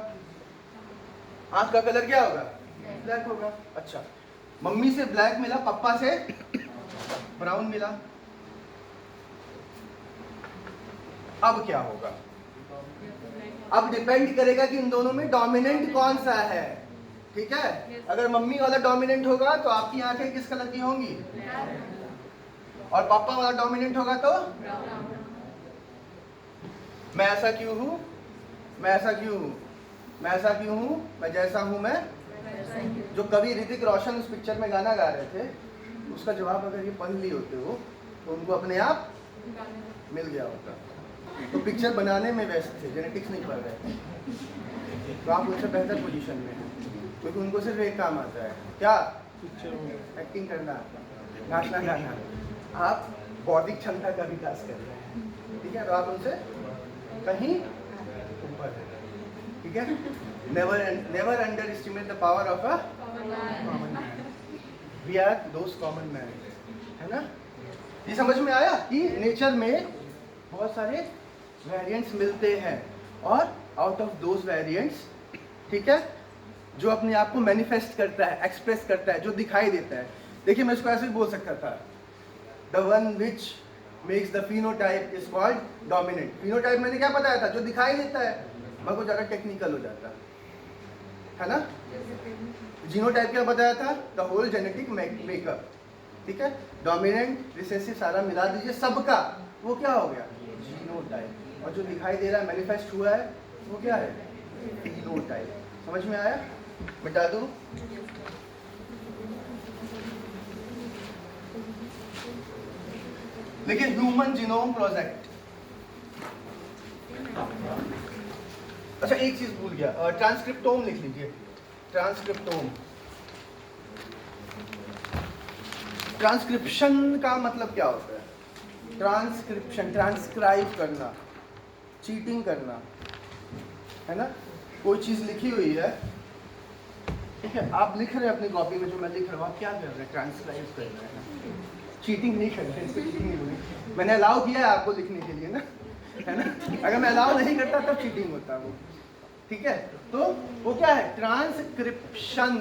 आंख का कलर क्या होगा ब्लैक होगा अच्छा मम्मी से ब्लैक मिला पापा से ब्राउन मिला अब क्या होगा अब डिपेंड करेगा कि इन दोनों में डोमिनेंट कौन सा है ठीक है अगर मम्मी वाला डोमिनेंट होगा तो आपकी आंखें किस कलर की होंगी और पापा वाला डोमिनेंट होगा तो मैं ऐसा क्यों हूं मैं जैसा हूं मैं जो कवि ऋतिक रोशन उस पिक्चर में गाना गा रहे थे उसका जवाब अगर ये पढ़ लिए होते हो तो उनको अपने आप मिल गया होता तो पिक्चर बनाने में व्यस्त थे जेनेटिक्स नहीं पढ़ रहे थे तो आप उनसे बेहतर पोजीशन में हैं क्योंकि उनको सिर्फ एक काम आता है क्या एक्टिंग करना नाचना गाना आप बौद्धिक क्षमता का विकास कर रहे हैं ठीक है तो आप उनसे कहीं ऊपर है, ठीक है। Never underestimate the power of a common man, we are those common man, है ना। ये समझ में आया कि नेचर में बहुत सारे वेरिएंट्स मिलते हैं और आउट ऑफ दोज वेरिएंट्स, ठीक है, जो अपने आप को मैनिफेस्ट करता है, एक्सप्रेस करता है, जो दिखाई देता है। देखिए मैं इसको ऐसे भी बोल सकता था, the one which makes the phenotype is called dominant. Phenotype मैंने क्या बताया था, जो दिखाई देता है, मैं कुछ ज़्यादा टेक्निकल हो जाता है ना। जीनोटाइप क्या बताया था, द होल जेनेटिक मेकअप, ठीक है। डोमिनेंट रिसेसिव सारा मिला दीजिए सबका, वो क्या हो गया, जीनोटाइप। और जो दिखाई दे रहा है, मैनिफेस्ट हुआ है, वो क्या है, फिनोटाइप। समझ में आया, मिटा दूं। देखिए ह्यूमन जीनोम प्रोजेक्ट, अच्छा एक चीज भूल गया, ट्रांसक्रिप्टोम लिख लीजिए, ट्रांसक्रिप्टोम। ट्रांसक्रिप्शन का मतलब क्या होता है, ट्रांसक्रिप्शन, ट्रांसक्राइब करना, चीटिंग करना, है ना। कोई चीज लिखी हुई है, ठीक है, आप लिख रहे हैं अपनी कॉपी में, जो मैं लिख रहा हूँ, आप क्या कर रहे हैं, ट्रांसक्राइब कर रहे हैं, चीटिंग नहीं कर रहे हैं, इसको चीटिंग नहीं बोलेंगे। मैंने अलाउ किया है आपको लिखने के लिए ना, है ना। अगर मैं अलाउ नहीं करता तब चीटिंग होता वो, ठीक है। तो वो क्या है, ट्रांसक्रिप्शन।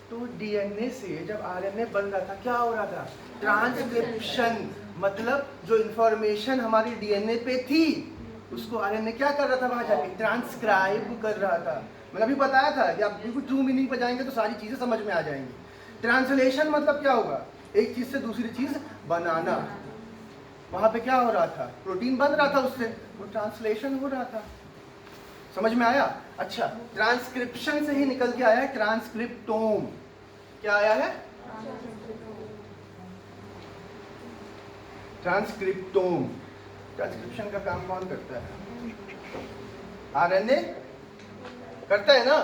तो डीएनए से जब आरएनए बन रहा था, क्या हो रहा था, ट्रांसक्रिप्शन। मतलब जो इंफॉर्मेशन हमारी डीएनए पे थी, उसको आरएनए क्या कर रहा था, वहां जाके ट्रांसक्राइब कर रहा था। मैंने अभी बताया था कि आप बिल्कुल ट्रू मीनिंग पर जाएंगे तो सारी चीजें समझ में आ जाएंगी। ट्रांसलेशन मतलब क्या होगा, एक चीज से दूसरी चीज बनाना। वहां पे क्या हो रहा था, प्रोटीन बन रहा था, उससे वो ट्रांसलेशन हो रहा था। समझ में आया। अच्छा, ट्रांसक्रिप्शन से ही निकल के आया है ट्रांसक्रिप्टोम। क्या आया है, ट्रांसक्रिप्टोम। ट्रांसक्रिप्शन का काम कौन करता है, आरएनए करता है ना।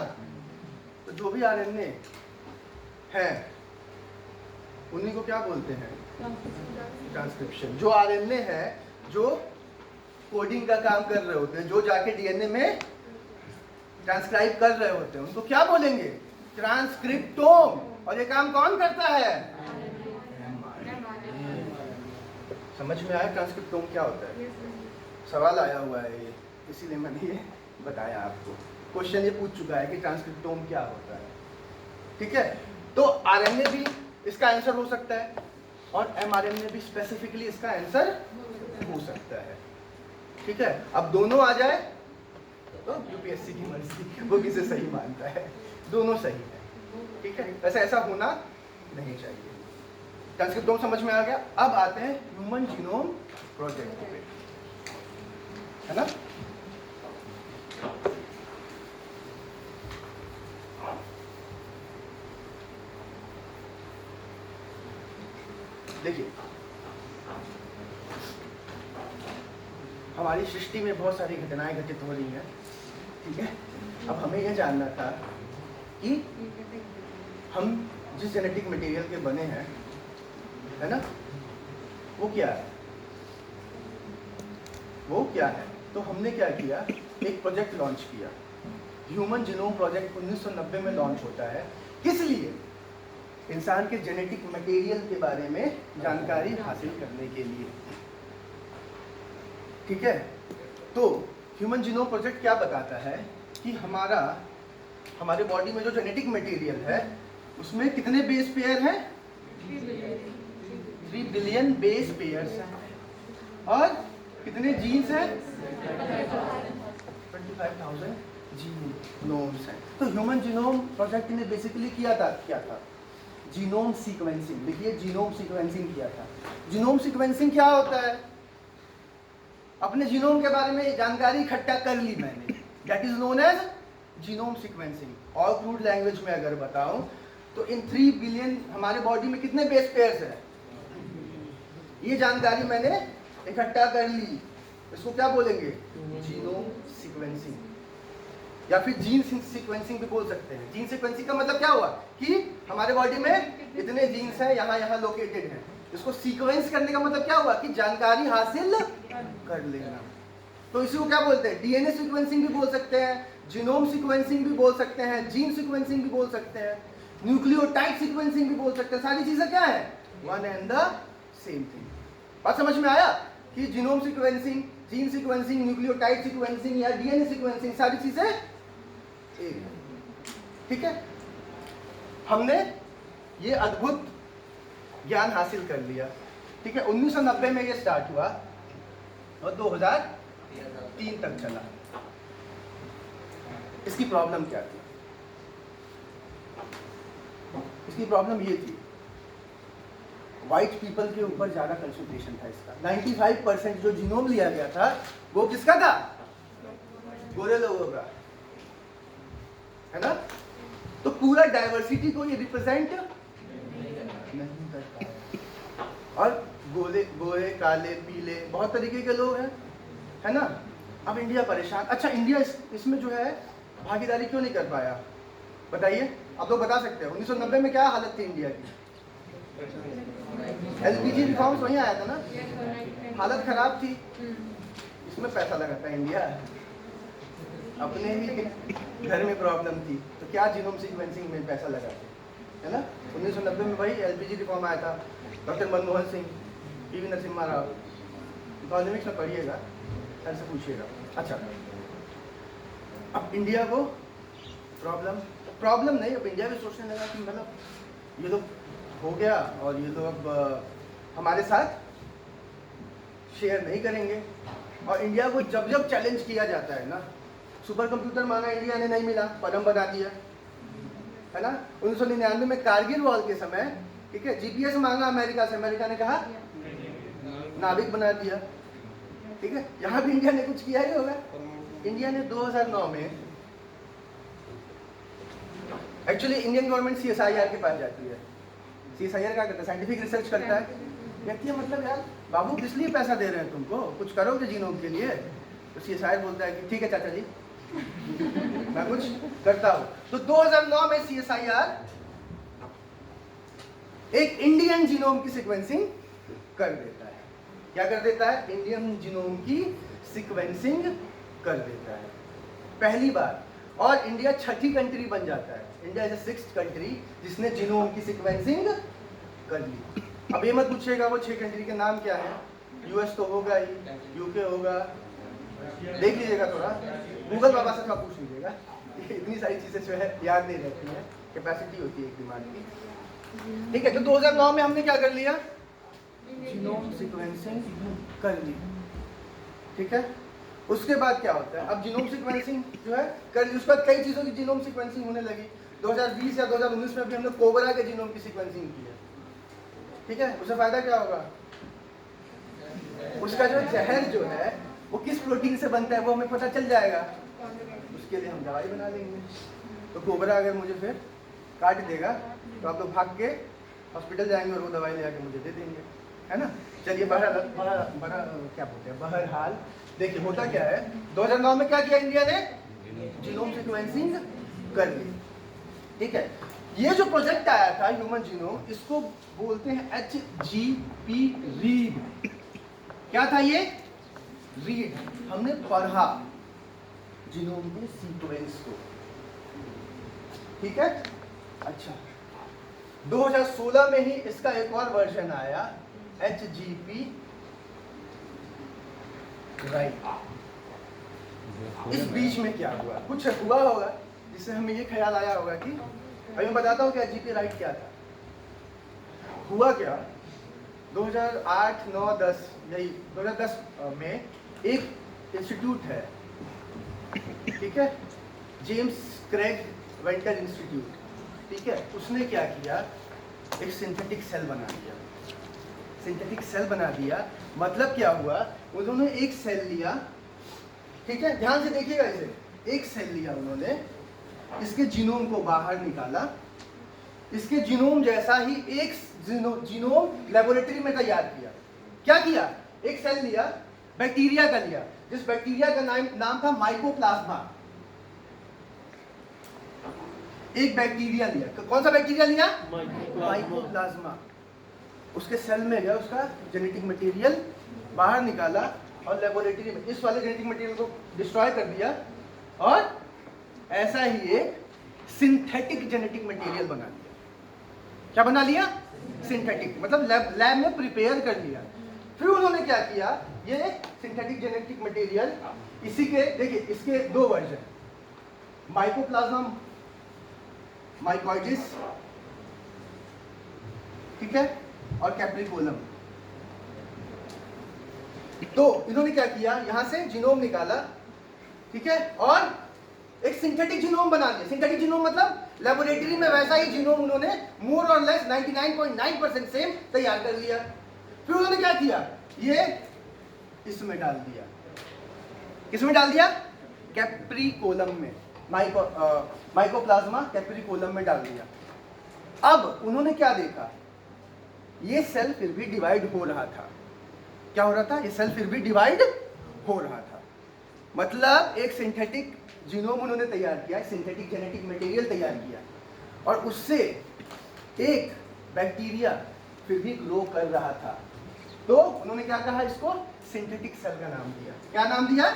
तो जो भी आरएनए है उन्हीं को क्या बोलते हैं, ट्रांसक्रिप्शन। जो आरएनए है जो कोडिंग का काम कर रहे होते हैं, जो जाके डीएनए में ट्रांसक्राइब कर रहे होते हैं, उनको क्या बोलेंगे, ट्रांसक्रिप्टोम। और ये काम कौन करता है, समझ में आया ट्रांसक्रिप्टोम क्या होता है। सवाल आया हुआ है ये, इसीलिए मैंने ये बताया आपको। क्वेश्चन ये पूछ चुका है कि ट्रांसक्रिप्टोम क्या होता है, ठीक है। तो आरएनए भी इसका आंसर हो सकता है और एमआरएनए भी स्पेसिफिकली इसका आंसर हो सकता है, ठीक है। अब दोनों आ जाए तो यूपीएससी की मर्जी, वो किसे सही मानता है, दोनों सही है, ठीक है। वैसे ऐसा होना नहीं चाहिए। ट्रांसक्रिप्टोम समझ में आ गया। अब आते हैं ह्यूमन जीनोम प्रोजेक्ट पे, है ना। देखिए हमारी सृष्टि में बहुत सारी घटनाएं घटित हो रही हैं, ठीक है। अब हमें यह जानना था कि हम जिस जेनेटिक मटेरियल के बने हैं, है ना, वो क्या है, वो क्या है। तो हमने क्या किया, एक प्रोजेक्ट लॉन्च किया, ह्यूमन जीनोम प्रोजेक्ट 1990 में लॉन्च होता है। किस लिए, इंसान के जेनेटिक मटेरियल के बारे में जानकारी हासिल करने के लिए, ठीक है। तो ह्यूमन जीनोम प्रोजेक्ट क्या बताता है कि हमारे बॉडी में जो जेनेटिक मटेरियल है उसमें कितने बेस पेयर हैं, 3 बिलियन बेस पेयर्स हैं। और कितने जीन्स हैं, 25,000 जीनोम्स हैं। तो ह्यूमन जीनोम प्रोजेक्ट ने बेसिकली क्या था, जीनोम सीक्वेंसिंग। देखिए जीनोम सीक्वेंसिंग किया था। जीनोम सीक्वेंसिंग क्या होता है, अपने जीनोम के बारे में जानकारी इकट्ठा कर ली मैंने, that is known as genome sequencing. और क्रूड लैंग्वेज में अगर बताऊं तो इन 3 बिलियन हमारे बॉडी में कितने बेस पेयर्स हैं, ये जानकारी मैंने इकट्ठा कर ली। इसको क्या बोलेंगे, जीनोम सीक्वेंसिंग, या फिर जीन सीक्वेंसिंग भी बोल सकते हैं। जीन सीक्वेंसिंग का मतलब क्या हुआ कि हमारे बॉडी में इतने जीन्स हैं, यहाँ लोकेटेड हैं। इसको सीक्वेंस करने का मतलब क्या हुआ कि जानकारी हासिल कर लेना, तो इसी को क्या बोलते हैं? डीएनए सीक्वेंसिंग भी बोल सकते हैं, जीनोम सीक्वेंसिंग भी बोल सकते हैं, जीन सीक्वेंसिंग भी बोल सकते हैं, न्यूक्लियोटाइड सीक्वेंसिंग भी बोल सकते हैं। सारी चीजें क्या है? One and the same thing. बात समझ में आया कि genome sequencing, gene sequencing, nucleotide sequencing या डीएनए सीक्वेंसिंग सारी चीजें एक है। ठीक है, हमने ये अद्भुत ज्ञान हासिल कर लिया। ठीक है, 1990 में ये स्टार्ट हुआ और 2003 तक चला। इसकी प्रॉब्लम क्या थी? इसकी प्रॉब्लम ये थी, व्हाइट पीपल के ऊपर ज्यादा कंसंट्रेशन था इसका। 95% जो जीनोम लिया गया था वो किसका था? गोरे लोगों का, है ना? तो पूरा डाइवर्सिटी को ये रिप्रेजेंट नहीं करता है। और गोरे, काले, पीले बहुत तरीके के लोग हैं, है ना? अब इंडिया परेशान। अच्छा, इंडिया इसमें जो है भागीदारी क्यों नहीं कर पाया? बताइए, आप लोग बता सकते हैं। 1990 में क्या हालत थी इंडिया की? एलपीजी रिफॉर्म्स वहीं आया था ना, हालत खराब थी। इसमें पैसा लगाता है इंडिया, अपने ही घर में प्रॉब्लम थी तो क्या जीनोम सीक्वेंसिंग में पैसा लगाते, है ना? 1990 में भाई एलपीजी रिफॉर्म आया था, doctor Manmohan Singh, PV Narasimha Rao, economics में पढ़िएगा, सर से पूछिएगा। अच्छा, अब इंडिया को प्रॉब्लम नहीं, अब इंडिया भी सोचने लगा कि मतलब ये तो हो गया और ये तो अब हमारे साथ शेयर नहीं करेंगे। और इंडिया को जब जब चैलेंज किया जाता है ना, सुपर कंप्यूटर मांगा इंडिया ने, नहीं मिला, परम बना दिया, है ना? 1999 में कारगिल वॉर के समय, ठीक है, जीपीएस मांगा अमेरिका से, अमेरिका ने कहा नाविक बना दिया। ठीक है, यहाँ भी इंडिया ने कुछ किया ही होगा। इंडिया ने 2009 में एक्चुअली इंडियन गवर्नमेंट सीएसआईआर के पास जाती है। सीएसआईआर क्या करता है? साइंटिफिक रिसर्च करता है। कहती है मतलब यार बाबू किस लिए पैसा दे रहे हैं तुमको, कुछ करोगे जीनोम के लिए? तो सीएसआईआर बोलता है कि ठीक है चाचा जी मैं कुछ करता हूँ। तो 2009 में सीएसआईआर एक इंडियन जीनोम की सीक्वेंसिंग कर देता है। क्या कर देता है? इंडियन जीनोम की सीक्वेंसिंग कर देता है पहली बार। और इंडिया छठी कंट्री बन जाता है। India is the 6th country जिसने जीनोम की सीक्वेंसिंग कर ली। अब ये मत पूछिएगा वो 6 कंट्री के नाम क्या है। यूएस तो होगा ही, यूके होगा, देख लीजिएगा, थोड़ा गूगल बाबा से थोड़ा पूछ लीजिएगा। इतनी सारी चीजें जो है याद नहीं रहती है, कैपेसिटी होती है एक दिमाग की। ठीक है, तो 2009 में हमने क्या कर लिया? जीनोम सीक्वेंसिंग कर ली। ठीक है, उसके बाद क्या होता है? अब जीनोम सीक्वेंसिंग जो है कर ली, उसके बाद कई चीज़ों की जीनोम सीक्वेंसिंग होने लगी। 2020 या 2019 में भी हमने कोबरा के जीनोम की सीक्वेंसिंग की है। ठीक है, उससे फायदा क्या होगा? उसका जो जहर जो है वो किस प्रोटीन से बनता है वो हमें पता चल जाएगा, उसके लिए हम दवाई बना लेंगे। तो कोबरा अगर मुझे फिर काट देगा तो आप लोग भाग के हॉस्पिटल जाएंगे और वो दवाई ले आके मुझे दे देंगे, है ना? चलिए, क्या बोलते हैं, बहरहाल देखिए होता क्या है। 2009 में क्या किया इंडिया ने? जीनोम सीक्वेंसिंग कर ली। ठीक है, ये जो प्रोजेक्ट आया था ह्यूमन जीनोम, इसको बोलते हैं HGP रीड। क्या था ये? रीड। हमने पढ़ा जीनोम के सीक्वेंस को। ठीक है, अच्छा 2016 में ही इसका एक और वर्जन आया, HGP राइट। इस बीच में क्या हुआ? कुछ हुआ होगा जिससे हमें ये ख्याल आया होगा कि अभी मैं बताता हूँ कि HGP राइट क्या था। हुआ क्या, 2008, 9, 10 यही 2010 में एक इंस्टीट्यूट है, ठीक है, जेम्स क्रेग वेंटर इंस्टीट्यूट। ठीक है, उसने क्या किया? एक सिंथेटिक सेल बना दिया। सिंथेटिक सेल बना दिया मतलब क्या हुआ? उन्होंने एक सेल लिया, ठीक है, ध्यान से देखिएगा इसे, एक सेल लिया उन्होंने, इसके जीनोम को बाहर निकाला, इसके जीनोम जैसा ही एक जीनोम लेबोरेटरी में तैयार किया। क्या किया? एक सेल लिया, बैक्टीरिया का लिया, जिस बैक्टीरिया का नाम था माइकोप्लाज्मा। एक बैक्टीरिया लिया, कौन सा बैक्टीरिया लिया? माइकोप्लाज्मा। उसके सेल में गया, उसका जेनेटिक मटेरियल बाहर निकाला और लेबोरेटरी में इस वाले जेनेटिक मटेरियल को डिस्ट्रॉय कर दिया और ऐसा ही एक सिंथेटिक जेनेटिक मटेरियल बना दिया। क्या बना लिया? सिंथेटिक, मतलब लैब में प्रिपेयर कर लिया। फिर उन्होंने क्या किया, ये सिंथेटिक जेनेटिक मटेरियल, इसी के देखिए इसके दो वर्जन, माइकोप्लाज्म माइकोइडिस, ठीक है, और कैप्रिकोलम। तो इन्होंने क्या किया, यहां से जीनोम निकाला, ठीक है, और एक सिंथेटिक जीनोम बना दिया। सिंथेटिक जीनोम मतलब लेबोरेटरी में वैसा ही जीनोम उन्होंने मोर और लेस 99.9% सेम तैयार कर लिया। फिर उन्होंने क्या किया, ये इसमें डाल दिया। किसमें डाल दिया? कैप्रिकोलम में, माइकोप्लाज्मा कैप्रिकोलम में डाल दिया। अब उन्होंने क्या देखा, ये सेल फिर भी डिवाइड हो रहा था। क्या हो रहा था? ये सेल फिर भी डिवाइड हो रहा था। मतलब एक सिंथेटिक जीनोम उन्होंने तैयार किया, सिंथेटिक जेनेटिक मटेरियल तैयार किया, और उससे एक बैक्टीरिया फिर भी ग्रो कर रहा था। तो उन्होंने क्या कहा, इसको सिंथेटिक सेल का नाम दिया। क्या नाम दिया?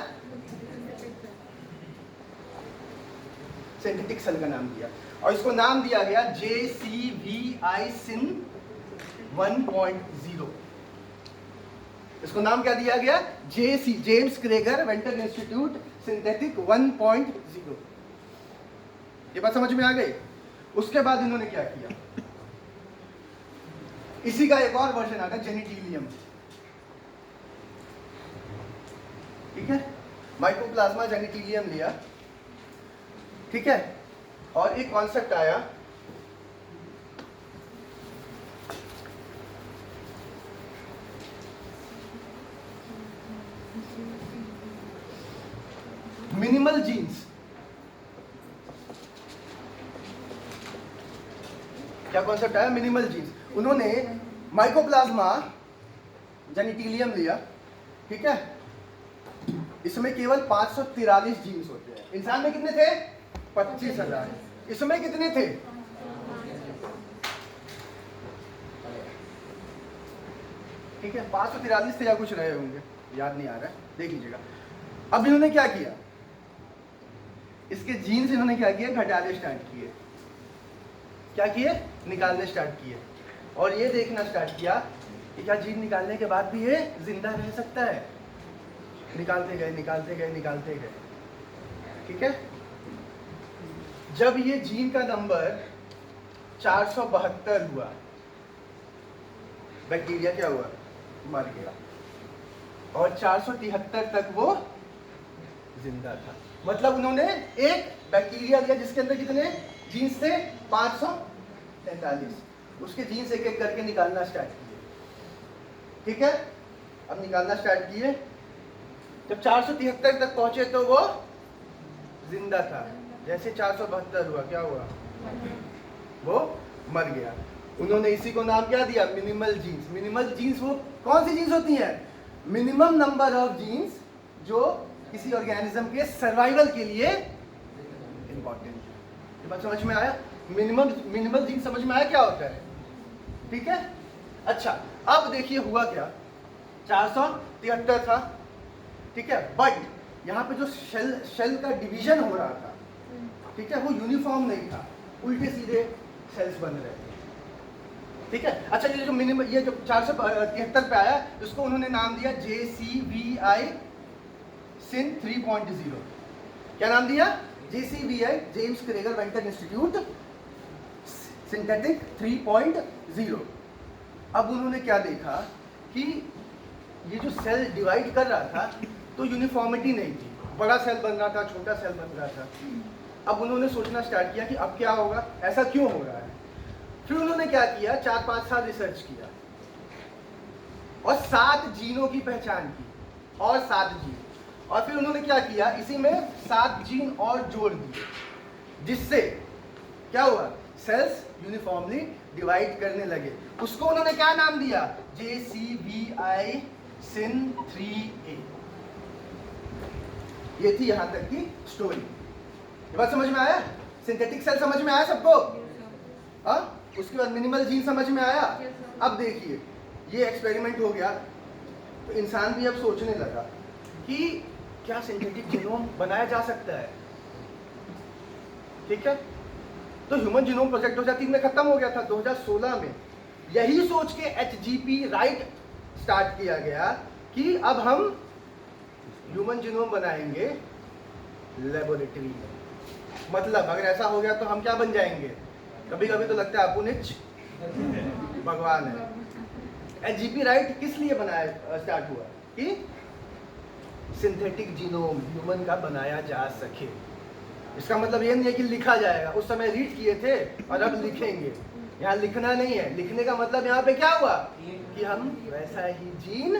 सिंथेटिक सेल का नाम दिया, और इसको नाम दिया गया JCVI SYN 1.0। इसको नाम क्या दिया गया? James Craig Venter Institute synthetic 1.0। ये बात समझ में आ गई? उसके बाद इन्होंने क्या किया, इसी का एक और वर्जन आ गया, जेनिटिलियम, ठीक है, माइकोप्लाज्मा जेनिटिलियम लिया, ठीक है, और एक कॉन्सेप्ट आया मिनिमल जीन्स। क्या कॉन्सेप्ट आया? Minimal genes. उन्होंने माइकोप्लाज्मा जेनिटिलियम लिया, ठीक है, इसमें केवल 543 जीन्स होते हैं। इंसान में कितने थे? 25,000। इसमें कितने थे? ठीक है, 543 थे या कुछ रहे होंगे, याद नहीं आ रहा है, देख लीजिएगा। अब इन्होंने क्या किया, इसके जीन्स इन्होंने क्या किए, घटाने स्टार्ट किए। क्या किए? निकालने स्टार्ट किए, और ये देखना स्टार्ट किया कि क्या जीन निकालने के बाद भी ये जिंदा रह सकता है। निकालते गए निकालते गए निकालते गए, ठीक है। जब ये जीन का नंबर 472 हुआ, बैक्टीरिया क्या हुआ? मर गया, और 473 तक वो जिंदा था। मतलब उन्होंने एक बैक्टीरिया लिया जिसके अंदर कितने जीन्स थे? 543। उसके जीन्स एक एक करके निकालना स्टार्ट किए, ठीक है। अब निकालना स्टार्ट किए, जब 473 तक पहुंचे तो वो जिंदा था। जैसे 472 हुआ, क्या हुआ? वो मर गया। उन्होंने इसी को नाम क्या दिया? Minimal jeans. मिनिमल जीन्स वो कौन सी जीन्स होती हैं? मिनिमम नंबर ऑफ जीन्स जो किसी ऑर्गेनिज्म के सर्वाइवल के लिए इंपॉर्टेंट है। ये बात समझ में आया? मिनिमल जीन्स समझ में आया क्या होता है? ठीक है। अच्छा, अब देखिए हुआ क्या, 473 था, ठीक है, बट यहाँ पे जो शेल का डिवीजन हो रहा था, ठीक है, वो यूनिफॉर्म नहीं था, उल्टे सीधे सेल्स बन रहे थे, ठीक है। अच्छा, ये जो मिनिमम, ये जो 473 पे आया, इसको उन्होंने नाम दिया JCVI SYN 3.0। क्या नाम दिया? JCVI, James Craig Venter Institute synthetic 3.0। अब उन्होंने क्या देखा कि ये जो सेल डिवाइड कर रहा था तो यूनिफॉर्मिटी नहीं थी, बड़ा सेल बन रहा था, छोटा सेल बन रहा था। अब उन्होंने सोचना स्टार्ट किया कि अब क्या होगा, ऐसा क्यों हो रहा है। फिर उन्होंने क्या किया, 4-5 साल रिसर्च किया और 7 जीनों की पहचान की, और 7 जीन, और फिर उन्होंने क्या किया, इसी में 7 जीन और जोड़ दिए, जिससे क्या हुआ, सेल्स यूनिफॉर्मली डिवाइड करने लगे। उसको उन्होंने क्या नाम दिया? JCVI SYN 3A। ये थी यहां तक की स्टोरी। ये बात समझ में आया? सिंथेटिक सेल समझ में आया सबको? हाँ, उसके बाद मिनिमल जीन समझ में आया। अब देखिए, ये एक्सपेरिमेंट हो गया तो इंसान भी अब सोचने लगा कि क्या सिंथेटिक जीनोम बनाया जा सकता है। ठीक है, तो ह्यूमन जीनोम प्रोजेक्ट 2003 में खत्म हो गया था। 2016 में यही सोच के HGP राइट स्टार्ट किया गया कि अब हम ह्यूमन जीनोम बनाएंगे लेबोरेटरी में। मतलब अगर ऐसा हो गया तो हम क्या बन जाएंगे? कभी कभी तो लगता है अपुनिच भगवान है। HGP राइट किस लिए बनाया स्टार्ट हुआ कि सिंथेटिक जीनोम ह्यूमन का बनाया जा सके। इसका मतलब ये नहीं है कि लिखा जाएगा, उस समय रीड किए थे और अब लिखेंगे। यहाँ लिखना नहीं है, लिखने का मतलब यहाँ पे क्या हुआ कि हम वैसा ही जीन